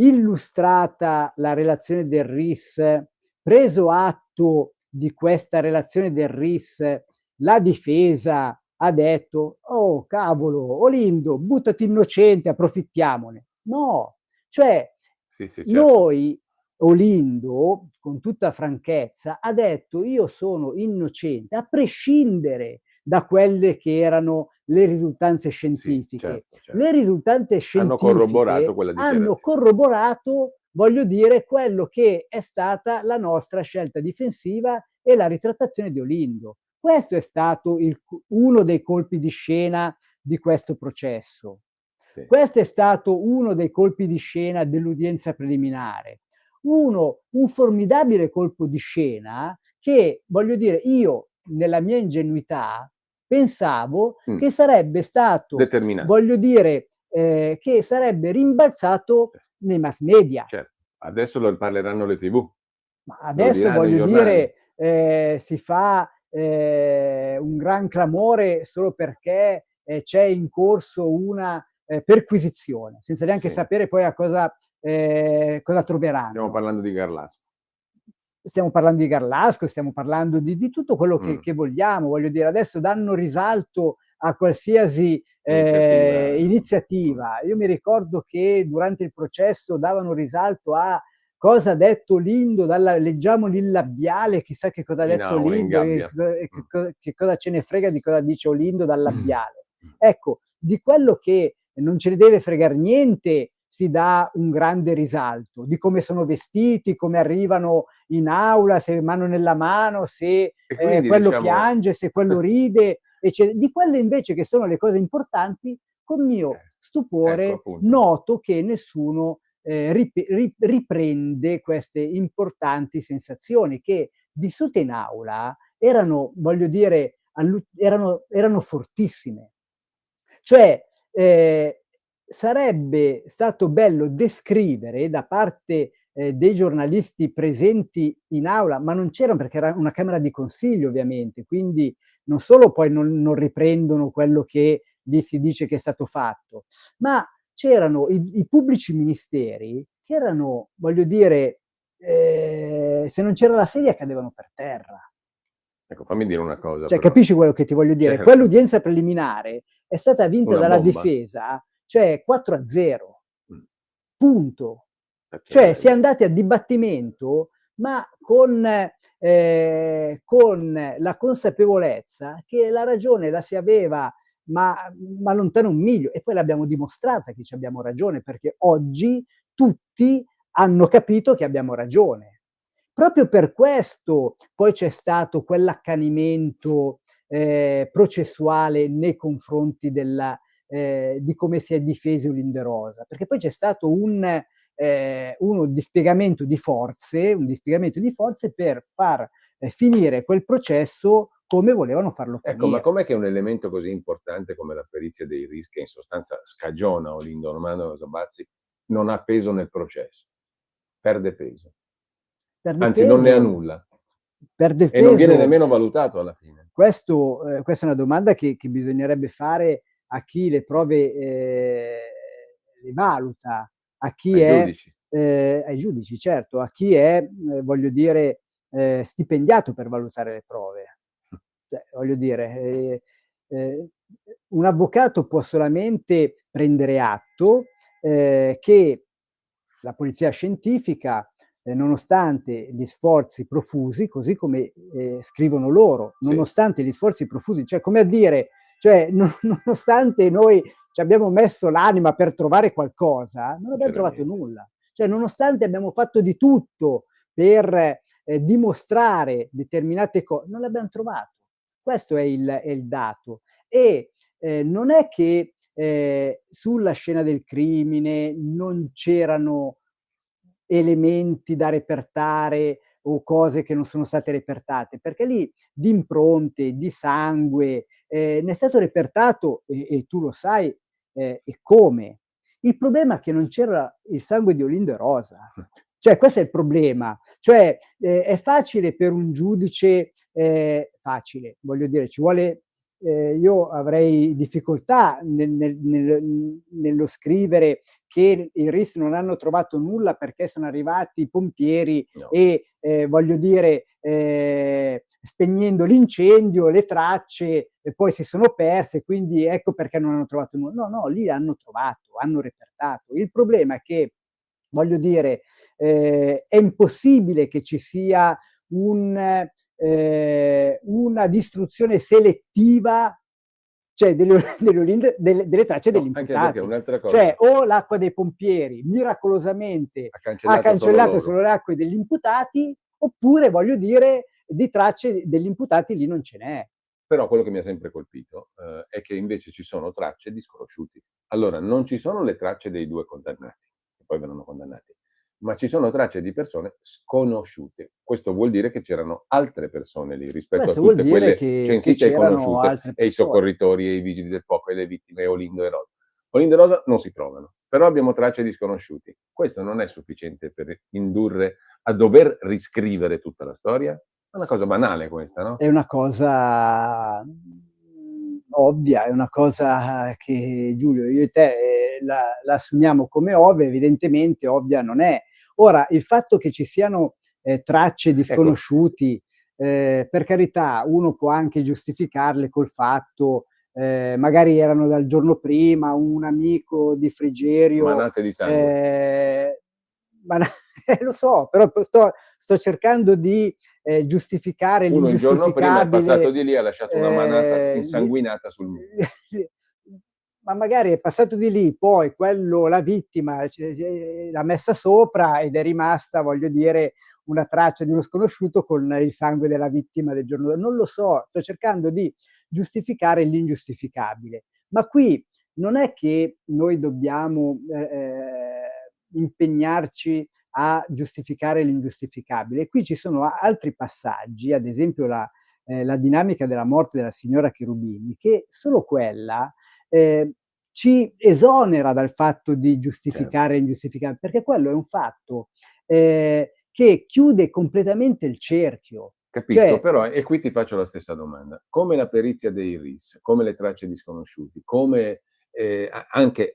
illustrata la relazione del RIS, preso atto di questa relazione del RIS, la difesa ha detto: oh cavolo, Olindo, buttati innocente, approfittiamone. No, cioè Sì, sì, certo. noi, Olindo, con tutta franchezza, ha detto: io sono innocente, a prescindere da quelle che erano le risultanze Sì, scientifiche. certo, certo. Le risultanze Hanno corroborato scientifiche quella hanno dichiarazione. corroborato, voglio dire, quello che è stata la nostra scelta difensiva e la ritrattazione di Olindo. Questo è stato uno dei colpi di scena di questo processo. Sì. Questo è stato uno dei colpi di scena dell'udienza preliminare. Un formidabile colpo di scena che, voglio dire, io nella mia ingenuità pensavo che sarebbe stato, determinato. voglio dire, che sarebbe rimbalzato nei mass media. Certo. Adesso lo parleranno le TV. Ma adesso, diranno i voglio giornali. dire, si fa un gran clamore solo perché c'è in corso una perquisizione, senza neanche Sì. sapere poi a cosa troveranno. Stiamo parlando di Garlasco. Stiamo parlando di Garlasco, stiamo parlando di tutto quello che vogliamo. Voglio dire, adesso danno risalto a qualsiasi iniziativa. Io mi ricordo che durante il processo davano risalto a cosa ha detto Olindo, leggiamo il labiale, chissà che cosa ha detto Olindo e che cosa ce ne frega di cosa dice Olindo dal labiale. Ecco, di quello che non ce ne deve fregare niente si dà un grande risalto, di come sono vestiti, come arrivano in aula, se mano nella mano, se quindi, quello diciamo, piange, se quello ride, eccetera. Di quelle invece che sono le cose importanti, con mio stupore ecco, noto che nessuno riprende queste importanti sensazioni che vissute in aula erano, voglio dire, erano fortissime. Cioè, sarebbe stato bello descrivere da parte dei giornalisti presenti in aula, ma non c'erano perché era una camera di consiglio ovviamente, quindi non solo poi non riprendono quello che lì si dice che è stato fatto, ma c'erano i pubblici ministeri che erano, voglio dire, se non c'era la sedia cadevano per terra. Ecco, fammi dire una cosa. Cioè, però. capisci quello che ti voglio dire? Certo. Quell'udienza preliminare è stata vinta Una dalla bomba. difesa, cioè 4-0. Punto. Cioè, si è andati a dibattimento, ma con la consapevolezza che la ragione la si aveva, ma lontano un miglio. E poi l'abbiamo dimostrata che ci abbiamo ragione, perché oggi tutti hanno capito che abbiamo ragione. Proprio per questo poi c'è stato quell'accanimento processuale nei confronti di come si è difeso Olindo e Rosa, perché poi c'è stato un dispiegamento di forze per far finire quel processo come volevano farlo finire. Ecco, ma com'è che un elemento così importante come la perizia dei RIS, che in sostanza scagiona Olindo Romano Sabazzi, non ha peso nel processo? Perde peso. Anzi, non ne ha nulla. Perde peso. E non viene nemmeno valutato alla fine. Questa è una domanda che bisognerebbe fare a chi le prove le valuta, a chi giudici. Ai giudici, certo, a chi è, voglio dire, stipendiato per valutare le prove. Cioè, voglio dire, un avvocato può solamente prendere atto che la polizia scientifica, nonostante gli sforzi profusi, così come scrivono loro, nonostante gli sforzi profusi, cioè come a dire, cioè nonostante noi ci abbiamo messo l'anima per trovare qualcosa, non abbiamo trovato nulla. Cioè nonostante abbiamo fatto di tutto per dimostrare determinate cose, non l'abbiamo trovato. Questo è il dato. E non è che sulla scena del crimine non c'erano elementi da repertare o cose che non sono state repertate, perché lì di impronte, di sangue, ne è stato repertato, e tu lo sai, e come. Il problema è che non c'era il sangue di Olindo e Rosa. Cioè, questo è il problema. Cioè, è facile per un giudice, facile, voglio dire, ci vuole io avrei difficoltà nello scrivere che i RIS non hanno trovato nulla perché sono arrivati i pompieri No. e voglio dire, spegnendo l'incendio, le tracce e poi si sono perse, quindi ecco perché non hanno trovato nulla. No, lì hanno trovato, hanno repertato. Il problema è che, voglio dire, è impossibile che ci sia una distruzione selettiva, cioè delle tracce No, degli anche perché imputati. un'altra cosa, Cioè, o l'acqua dei pompieri miracolosamente ha ha cancellato solo solo le acque degli imputati, oppure, voglio dire, di tracce degli imputati lì non ce n'è. Però quello che mi ha sempre colpito è che invece ci sono tracce di sconosciuti. Allora, non ci sono le tracce dei 2 condannati, che poi verranno condannati, ma ci sono tracce di persone sconosciute. Questo vuol dire che c'erano altre persone lì rispetto a Questo vuol tutte dire quelle che censite e c'erano conosciute, altre e i persone. soccorritori, e i vigili del fuoco, e le vittime, e Olindo e Rosa. Olindo e Rosa non si trovano, però abbiamo tracce di sconosciuti. Questo non è sufficiente per indurre a dover riscrivere tutta la storia? È una cosa banale questa, no? È una cosa ovvia, è una cosa che, Giulio, io e te la assumiamo come ovvia, evidentemente ovvia non è. Ora, il fatto che ci siano tracce di Ecco. sconosciuti, per carità, uno può anche giustificarle col fatto, magari erano dal giorno prima, un amico di Frigerio, Manate di sangue. lo so, però sto cercando di giustificare Uno il giorno prima è passato di lì e ha lasciato una manata insanguinata sul muro. Ma magari è passato di lì, poi la vittima l'ha messa sopra ed è rimasta, voglio dire, una traccia di uno sconosciuto con il sangue della vittima del giorno. Non lo so, sto cercando di giustificare l'ingiustificabile. Ma qui non è che noi dobbiamo impegnarci a giustificare l'ingiustificabile. Qui ci sono altri passaggi, ad esempio la dinamica della morte della signora Cherubini, che solo quella ci esonera dal fatto di giustificare l'ingiustificabile, perché quello è un fatto che chiude completamente il cerchio. Capisco, Cioè, però, e qui ti faccio la stessa domanda. Come la perizia dei RIS, come le tracce di sconosciuti, come anche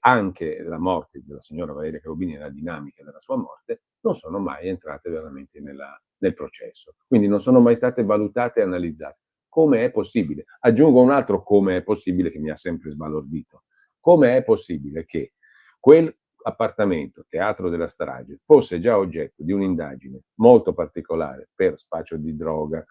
la morte della signora Valeria Cherubini e la dinamica della sua morte, non sono mai entrate veramente nel processo. Quindi non sono mai state valutate e analizzate. Come è possibile? Aggiungo un altro come è possibile che mi ha sempre sbalordito. Come è possibile che quel appartamento, teatro della strage, fosse già oggetto di un'indagine molto particolare per spaccio di droga,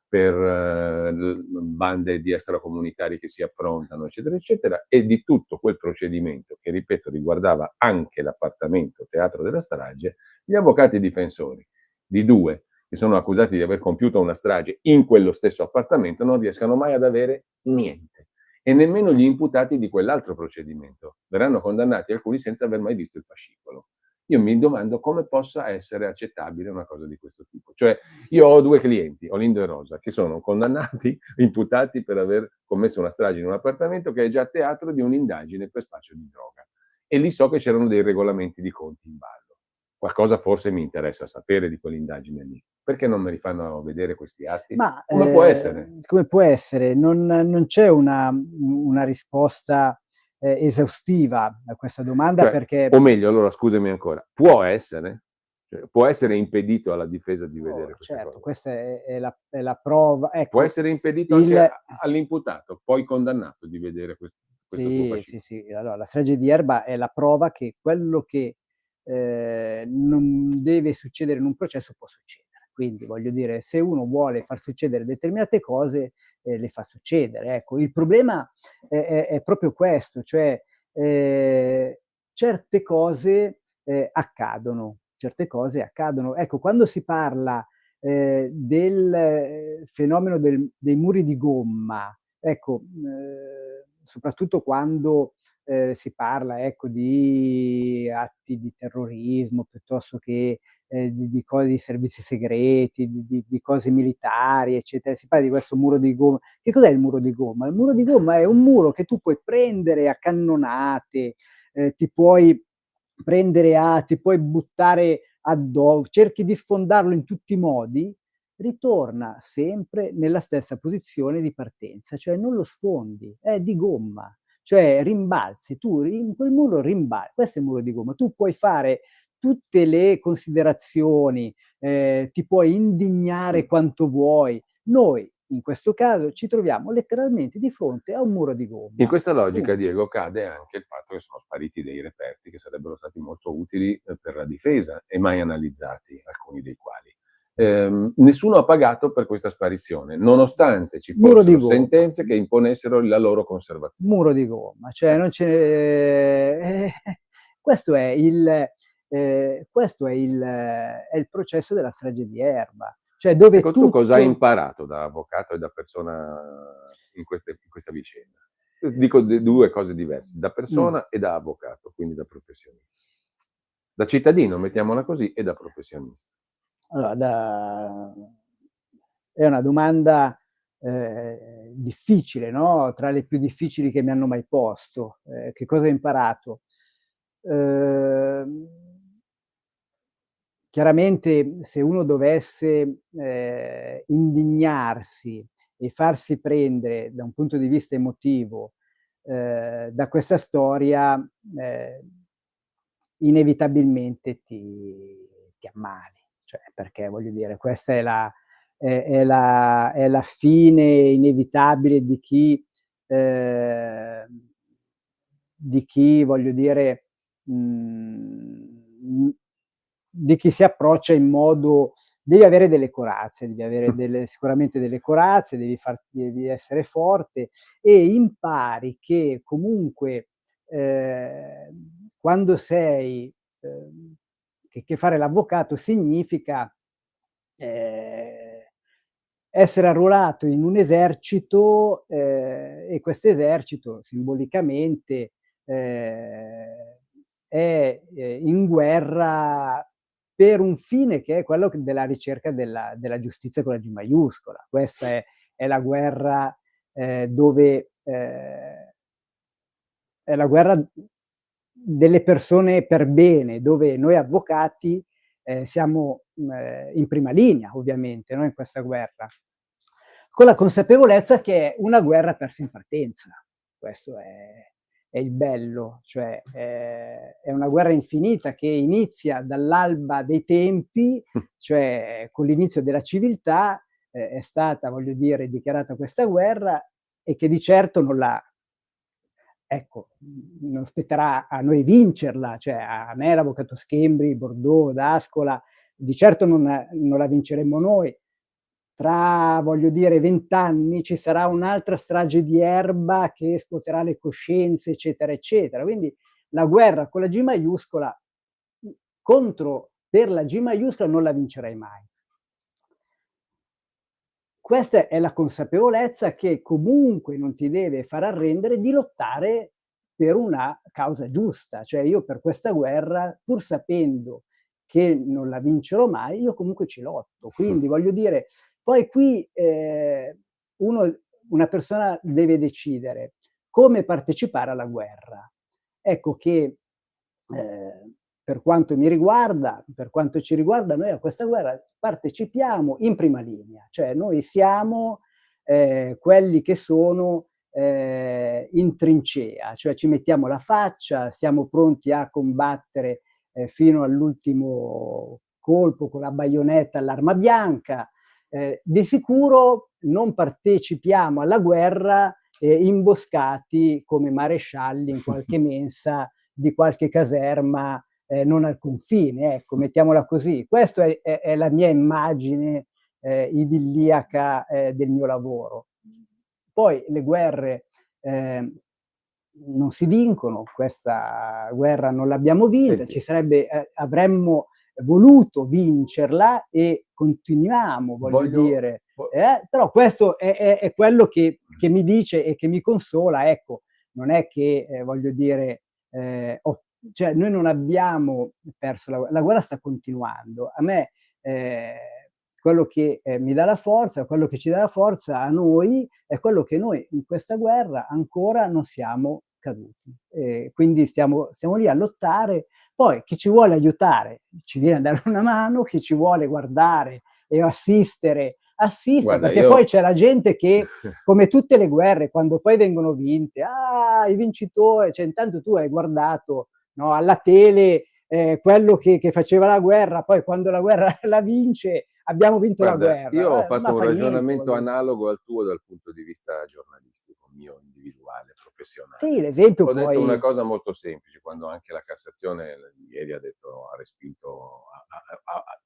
per bande di extracomunitari che si affrontano, eccetera, eccetera, e di tutto quel procedimento che, ripeto, riguardava anche l'appartamento teatro della strage, gli avvocati difensori di 2 che sono accusati di aver compiuto una strage in quello stesso appartamento non riescano mai ad avere niente. E nemmeno gli imputati di quell'altro procedimento. Verranno condannati alcuni senza aver mai visto il fascicolo. Io mi domando come possa essere accettabile una cosa di questo tipo. Cioè, io ho 2 clienti, Olindo e Rosa, che sono condannati, imputati per aver commesso una strage in un appartamento che è già teatro di un'indagine per spaccio di droga. E lì so che c'erano dei regolamenti di conti in ballo. Qualcosa forse mi interessa sapere di quell'indagine lì. Perché non me li fanno vedere questi atti? Ma Come può essere? come può essere? Non c'è una risposta esaustiva a questa domanda, Cioè, perché o meglio, allora scusami ancora, può essere? Cioè, può essere impedito alla difesa di vedere queste certo, cose? questa è la prova. Può Ecco, essere impedito il anche all'imputato, poi condannato, di vedere questo suo sì, fascicolo. sì. Allora, la strage di Erba è la prova che quello che non deve succedere in un processo può succedere. Quindi, voglio dire, se uno vuole far succedere determinate cose, le fa succedere. Ecco, il problema è proprio questo, cioè certe cose certe cose accadono. Ecco, quando si parla del fenomeno dei muri di gomma, ecco, soprattutto quando si parla, ecco, di atti di terrorismo, piuttosto che di cose di servizi segreti, di cose militari, eccetera. Si parla di questo muro di gomma. Che cos'è il muro di gomma? Il muro di gomma è un muro che tu puoi prendere a cannonate, ti puoi buttare cerchi di sfondarlo in tutti i modi, ritorna sempre nella stessa posizione di partenza, cioè non lo sfondi, è di gomma, cioè rimbalzi, tu in quel muro rimbalzi, questo è il muro di gomma, tu puoi fare tutte le considerazioni, ti puoi indignare quanto vuoi, noi in questo caso ci troviamo letteralmente di fronte a un muro di gomma. In questa logica, Diego, cade anche il fatto che sono spariti dei reperti che sarebbero stati molto utili per la difesa e mai analizzati, alcuni dei quali. Nessuno ha pagato per questa sparizione, nonostante ci fossero sentenze che imponessero la loro conservazione. Muro di gomma, cioè non c'è... questo è il processo della strage di Erba. Cioè dove ecco, tu cosa hai imparato da avvocato e da persona in questa vicenda? Dico due cose diverse, da persona e da avvocato, quindi da professionista. Da cittadino, mettiamola così, e da professionista. Allora, è una domanda difficile, no? Tra le più difficili che mi hanno mai posto. Che cosa hai imparato? Chiaramente se uno dovesse indignarsi e farsi prendere da un punto di vista emotivo da questa storia, inevitabilmente ti ammali, cioè, perché voglio dire, questa è la fine inevitabile di chi voglio dire, di chi si approccia in modo... Devi avere delle corazze, devi avere sicuramente delle corazze, devi essere forte e impari che comunque quando sei... che fare l'avvocato significa essere arruolato in un esercito e questo esercito simbolicamente è in guerra per un fine che è quello della ricerca della giustizia con la G maiuscola. Questa è la guerra dove è la guerra delle persone per bene, dove noi avvocati siamo in prima linea, ovviamente, no? In questa guerra, con la consapevolezza che è una guerra persa in partenza. Questo è il bello, cioè è una guerra infinita che inizia dall'alba dei tempi, cioè con l'inizio della civiltà è stata, voglio dire, dichiarata questa guerra e che di certo non spetterà a noi vincerla, cioè a me, l'avvocato Schembri, Bordeaux, D'Ascola, di certo non la vinceremo noi. Tra, voglio dire, 20 anni ci sarà un'altra strage di Erba che scuoterà le coscienze, eccetera, eccetera. Quindi la guerra con la G maiuscola per la G maiuscola non la vincerai mai. Questa è la consapevolezza che comunque non ti deve far arrendere di lottare per una causa giusta. Cioè io per questa guerra, pur sapendo che non la vincerò mai, io comunque ci lotto. Quindi voglio dire, poi qui una persona deve decidere come partecipare alla guerra. Ecco che per quanto mi riguarda, per quanto ci riguarda, noi a questa guerra partecipiamo in prima linea, cioè noi siamo quelli che sono in trincea, cioè ci mettiamo la faccia, siamo pronti a combattere fino all'ultimo colpo con la baionetta all'arma bianca. Di sicuro non partecipiamo alla guerra imboscati come marescialli in qualche mensa di qualche caserma non al confine, ecco, mettiamola così. Questa è la mia immagine idilliaca del mio lavoro. Poi le guerre non si vincono, questa guerra non l'abbiamo vinta, avremmo voluto vincerla e continuiamo, dire. Però questo è quello che mi dice e che mi consola, ecco, non è che voglio dire, cioè noi non abbiamo perso la guerra sta continuando. A me quello che mi dà la forza, quello che ci dà la forza a noi, è quello che noi in questa guerra ancora non siamo caduti. Quindi stiamo lì a lottare. Poi chi ci vuole aiutare ci viene a dare una mano, chi ci vuole guardare e assista, Guarda, perché poi c'è la gente che, come tutte le guerre, quando poi vengono vinte, i vincitori, cioè intanto tu hai guardato, no, alla tele quello che faceva la guerra, poi quando la guerra la vince, abbiamo vinto la Guarda, guerra. io ho Non fatto un fa niente, ragionamento voglio dire. analogo al tuo dal punto di vista giornalistico, mio, individuale, professionale. Sì, l'esempio Ho detto una poi... cosa molto semplice, quando anche la Cassazione ieri ha respinto,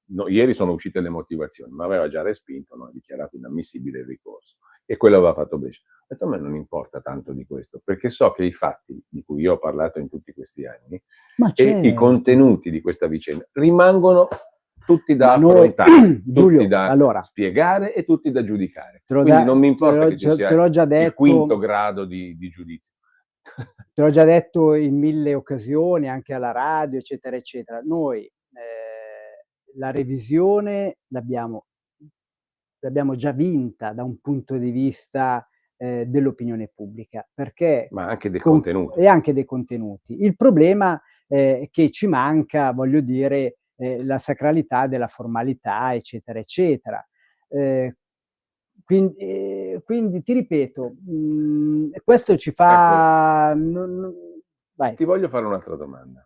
no, ieri sono uscite le motivazioni, ma aveva già respinto, no, ha dichiarato inammissibile il ricorso. E quello aveva fatto Brescia. Ho detto, a me non importa tanto di questo, perché so che i fatti di cui io ho parlato in tutti questi anni Ma e certo. i contenuti di questa vicenda rimangono tutti da Ma noi, affrontare, Giulio, tutti da allora, spiegare e tutti da giudicare. te l'ho Quindi da- non mi te importa l'ho che ci già- sia te l'ho già il quinto detto, grado di giudizio. te l'ho già detto in 1000 occasioni, anche alla radio, eccetera, eccetera. Noi la revisione l'abbiamo già vinta da un punto di vista dell'opinione pubblica, perché Ma anche dei contenuti. e anche dei contenuti. Il problema è che ci manca, voglio dire, la sacralità della formalità, eccetera, eccetera. Quindi ti ripeto, questo ci Ecco, fa... vai. ti voglio fare un'altra domanda,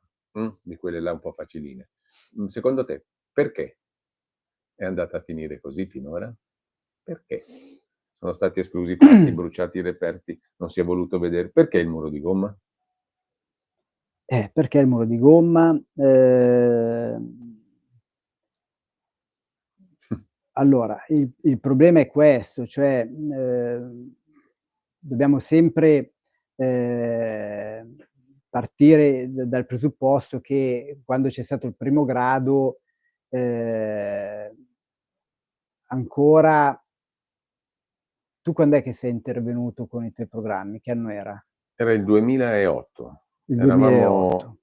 di quelle là un po' faciline. Secondo te, perché è andata a finire così finora? Perché? Sono stati esclusi i fatti, bruciati i reperti, non si è voluto vedere. Perché il muro di gomma? Perché il muro di gomma? Allora, il problema è questo, cioè dobbiamo sempre partire dal presupposto che quando c'è stato il primo grado ancora... Tu quand'è che sei intervenuto con i tuoi programmi? Che anno era? Era il 2008. Il Eravamo 2008.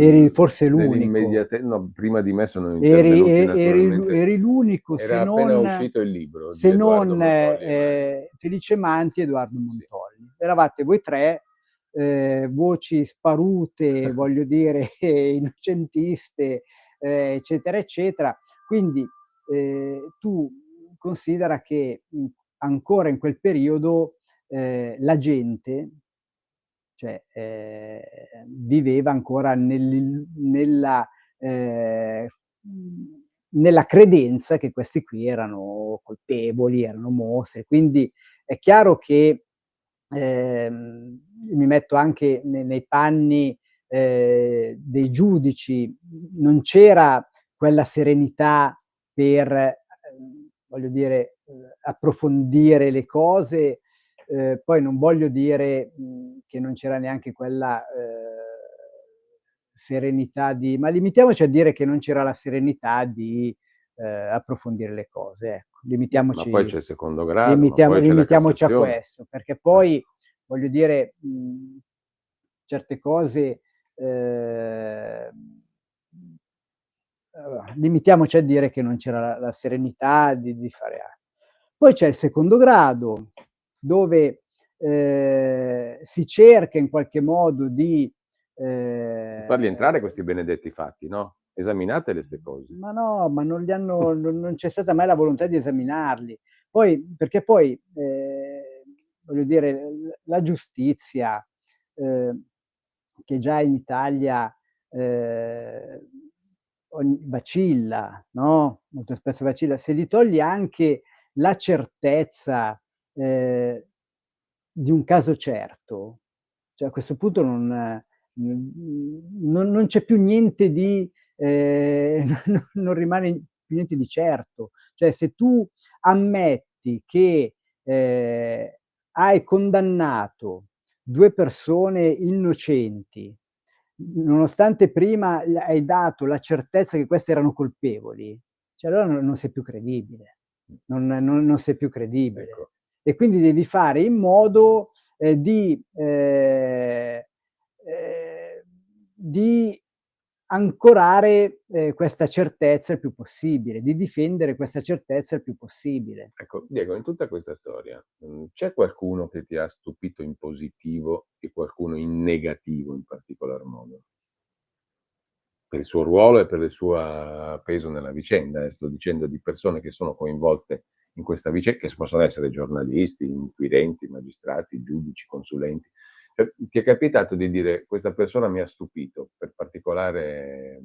Eri forse l'unico. no, prima di me sono intervenuti naturalmente. Eri l'unico, Era appena uscito il libro di se Edoardo non Montolli e Felice Manti e Edoardo Sì. Montolli. Eravate voi tre, voci sparute, voglio dire, innocentiste, eccetera, eccetera. Quindi tu considera che ancora in quel periodo la gente, cioè, viveva ancora nella credenza che questi qui erano colpevoli, erano mostri. Quindi è chiaro che mi metto anche nei panni dei giudici, non c'era quella serenità per, voglio dire, approfondire le cose. Poi non voglio dire che non c'era neanche quella serenità ma limitiamoci a dire che non c'era la serenità di approfondire le cose, ecco. ma poi c'è il secondo grado, ma poi c'è la Limitiamoci a Cassazione. questo, perché poi, voglio dire, certe cose, limitiamoci a dire che non c'era la serenità di fare altro. Poi c'è il secondo grado, dove si cerca in qualche modo di... Farli entrare questi benedetti fatti, no? Esaminatele ste cose. Ma no, ma non non c'è stata mai la volontà di esaminarli. Poi, perché poi, voglio dire, la giustizia, che già in Italia vacilla, no? Molto spesso vacilla. Se gli togli anche la certezza di un caso certo, cioè a questo punto non c'è più niente di... non rimane più niente di certo. Cioè se tu ammetti che hai condannato 2 persone innocenti, nonostante prima hai dato la certezza che queste erano colpevoli, cioè allora non sei più credibile. Non sei più credibile. Ecco. E quindi devi fare in modo di ancorare questa certezza il più possibile, di difendere questa certezza il più possibile. Ecco, Diego, in tutta questa storia, c'è qualcuno che ti ha stupito in positivo e qualcuno in negativo in particolar modo? per il suo ruolo e per il suo peso nella vicenda. Sto dicendo di persone che sono coinvolte in questa vicenda, che possono essere giornalisti, inquirenti, magistrati, giudici, consulenti. Ti è capitato di dire questa persona mi ha stupito per particolare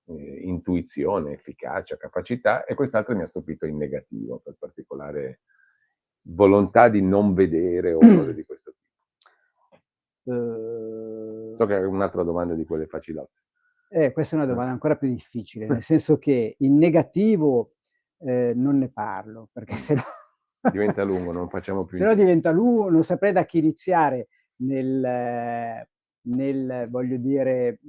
intuizione, efficacia, capacità, e quest'altra mi ha stupito in negativo per particolare volontà di non vedere o cose di questo tipo? So che è un'altra domanda di quelle facilotte. Questa è una domanda ancora più difficile, nel senso che in negativo non ne parlo, perché sennò Diventa lungo, non facciamo più in sennò tempo. diventa lungo, non saprei da chi iniziare nel voglio dire,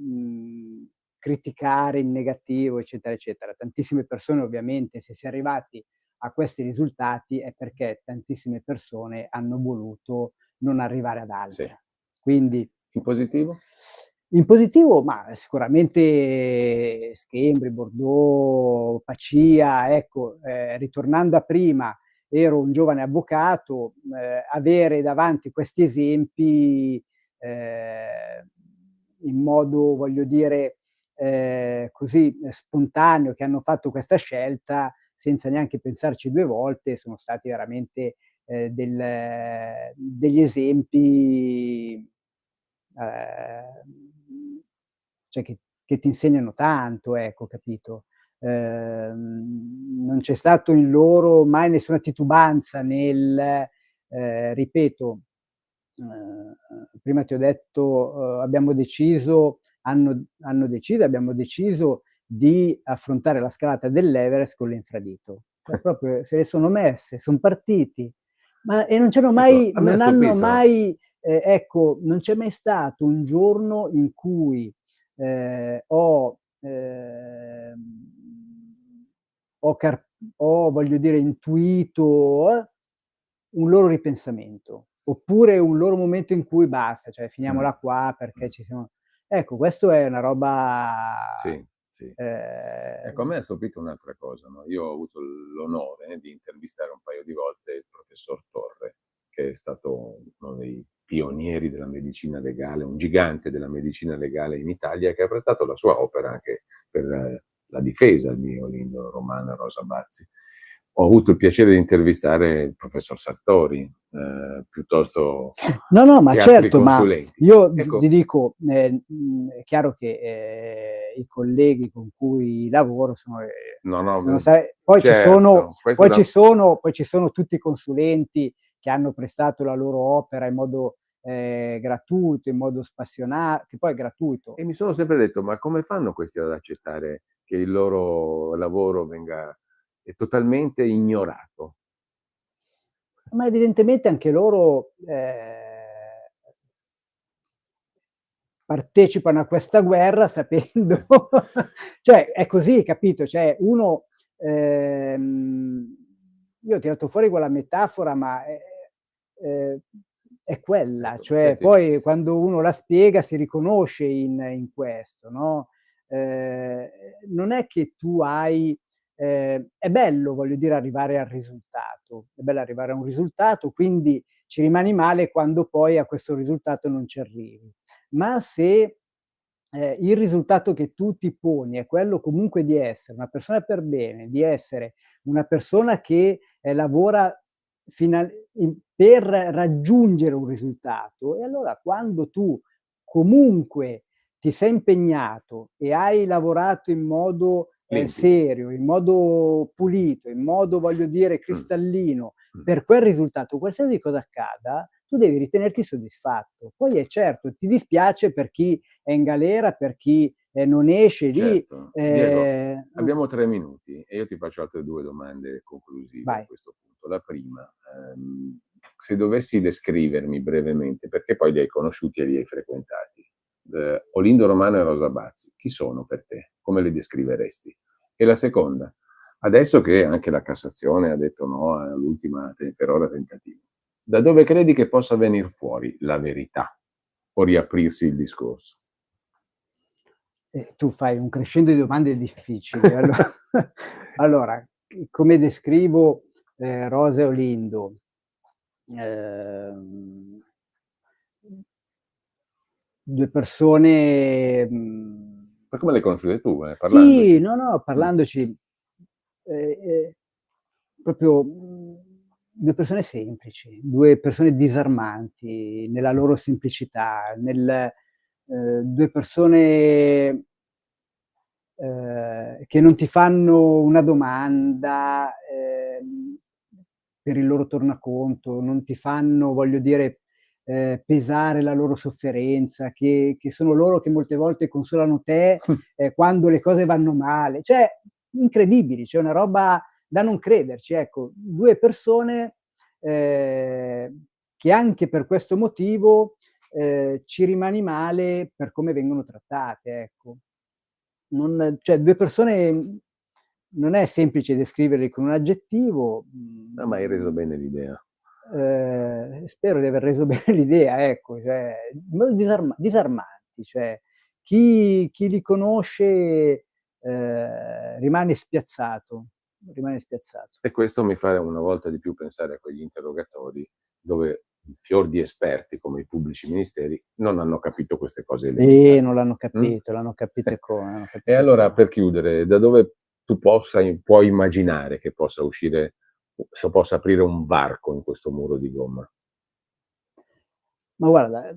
criticare in negativo, eccetera, eccetera. Tantissime persone ovviamente, se si è arrivati a questi risultati è perché tantissime persone hanno voluto non arrivare ad Sì. altre. Quindi In positivo? in positivo, ma sicuramente Schembri, Bordeaux, Pacia, ecco, ritornando a prima, ero un giovane avvocato, avere davanti questi esempi, in modo, voglio dire, così spontaneo, che hanno fatto questa scelta senza neanche pensarci 2 volte, sono stati veramente, degli esempi cioè che ti insegnano tanto, ecco, capito? Non c'è stato in loro mai nessuna titubanza nel, ripeto, prima ti ho detto, abbiamo deciso abbiamo deciso di affrontare la scalata dell'Everest con l'infradito. Cioè proprio se le sono messe, son partiti, e non c'hanno mai Ecco, a me ha non hanno stupito. mai ecco, non c'è mai stato un giorno in cui ho ho car ho, voglio dire, intuito un loro ripensamento, oppure un loro momento in cui basta, cioè finiamola qua perché ci siamo ecco, questo è una roba Sì, sì. Ecco, a me ha stupito un'altra cosa, no? Io ho avuto l'onore di intervistare un paio di volte il professor Torre, che è stato uno dei pionieri della medicina legale, un gigante della medicina legale in Italia, che ha prestato la sua opera anche per la difesa di Olindo Romano e Rosa Bazzi. Ho avuto il piacere di intervistare il professor Sartori, piuttosto No, ma che altri certo, ma consulenti. io Ecco, ti dico, è chiaro che, i colleghi con cui lavoro sono no, no, sono sai poi certo, questo da poi ci sono tutti i consulenti che hanno prestato la loro opera in modo, gratuito, in modo che poi è gratuito. e mi sono sempre detto: "Ma come fanno questi ad accettare che il loro lavoro venga totalmente ignorato?" Ma evidentemente anche loro, partecipano a questa guerra sapendo cioè è così, capito? Cioè uno io ho tirato fuori quella metafora, ma ehm, è quella, Ecco, cioè senti, poi quando uno la spiega si riconosce in questo, no, ehm, non è che tu hai è bello, voglio dire, arrivare al risultato, è bello arrivare a un risultato, quindi ci rimani male quando poi a questo risultato non ci arrivi. Ma se, il risultato che tu ti poni è quello comunque di essere una persona per bene, di essere una persona che, lavora per raggiungere un risultato, e allora quando tu comunque ti sei impegnato e hai lavorato in modo, limpido. serio, in modo pulito, in modo, voglio dire, Mh, cristallino, mh. per quel risultato, qualsiasi cosa accada, tu devi ritenerti soddisfatto. Poi è certo, ti dispiace per chi è in galera, per chi, non esce lì, Certo. Diego, abbiamo 3 minuti e io ti faccio altre 2 domande conclusive a vai. questo punto. La prima, se dovessi descrivermi brevemente, perché poi li hai conosciuti e li hai frequentati, Olindo Romano e Rosa Bazzi, chi sono per te? Come li descriveresti? E la seconda, adesso che anche la Cassazione ha detto no all'ultima per ora tentativo, da dove credi che possa venir fuori la verità o riaprirsi il discorso? Tu fai un crescendo di domande difficili. Allora, come descrivo, Rosa e Olindo? Ehm, 2 persone, Ma come le conosciute tu? Parlandoci? Sì, no, parlandoci, proprio 2 persone semplici, 2 persone disarmanti nella loro semplicità, 2 persone che non ti fanno una domanda per il loro tornaconto, non ti fanno, voglio dire, pesare la loro sofferenza, che sono loro che molte volte consolano te quando le cose vanno male. Cioè, incredibili, cioè una roba da non crederci, ecco. 2 persone che anche per questo motivo ci rimani male per come vengono trattate, ecco. Cioè 2 persone non è semplice descriverli con un aggettivo. Ah, ma hai reso bene l'idea. Spero di aver reso bene l'idea, ecco, cioè disarmanti, cioè chi li conosce rimane spiazzato, rimane spiazzato. E questo mi fa una volta di più pensare a quegli interrogatori dove fior di esperti come i pubblici ministeri non hanno capito queste cose elementari. Non l'hanno capito, l'hanno capito come, l'hanno E capito allora, come. per chiudere, da dove tu puoi immaginare che possa uscire, se possa aprire un varco in questo muro di gomma? Ma guarda,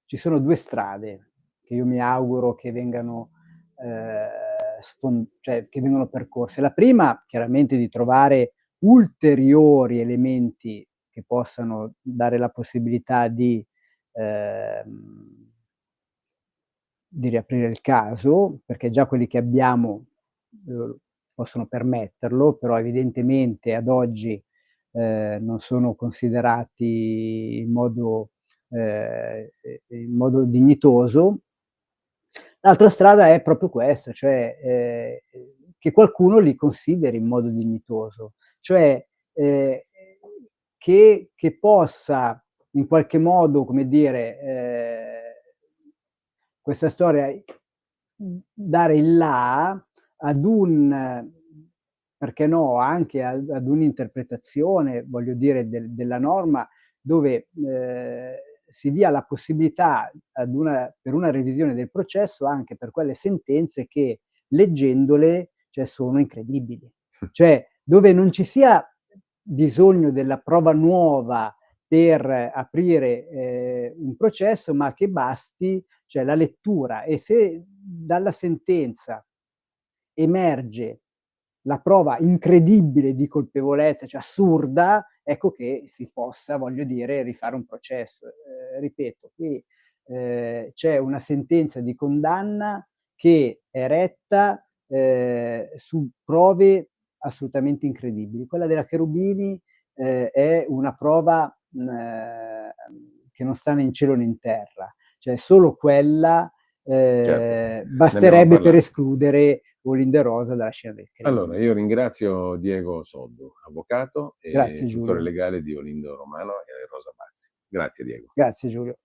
ci sono 2 strade che io mi auguro che vengano, cioè che vengono percorse. La prima, chiaramente, di trovare ulteriori elementi che possano dare la possibilità di riaprire il caso, perché già quelli che abbiamo, possono permetterlo, però evidentemente ad oggi, non sono considerati in modo dignitoso. L'altra strada è proprio questo, cioè, che qualcuno li consideri in modo dignitoso, cioè, che possa in qualche modo, come dire, questa storia, dare il là ad un, perché no, anche ad un'interpretazione, voglio dire, della norma, dove si dia la possibilità per una revisione del processo anche per quelle sentenze che, leggendole, cioè sono incredibili. Cioè, dove non ci sia bisogno della prova nuova per aprire un processo, ma che basti, cioè, la lettura, e se dalla sentenza emerge la prova incredibile di colpevolezza, cioè assurda, ecco che si possa, voglio dire, rifare un processo. Ripeto, qui c'è una sentenza di condanna che è retta su prove assolutamente incredibili. Quella della Cherubini è una prova che non sta né in cielo né in terra, cioè solo quella Certo, basterebbe per parlare. escludere Olindo e Rosa dalla scena del Allora, crimine. io ringrazio Diego Soddo, avvocato Grazie e tutore Giulio. legale di Olindo Romano e Rosa Bazzi. Grazie Diego. Grazie Giulio.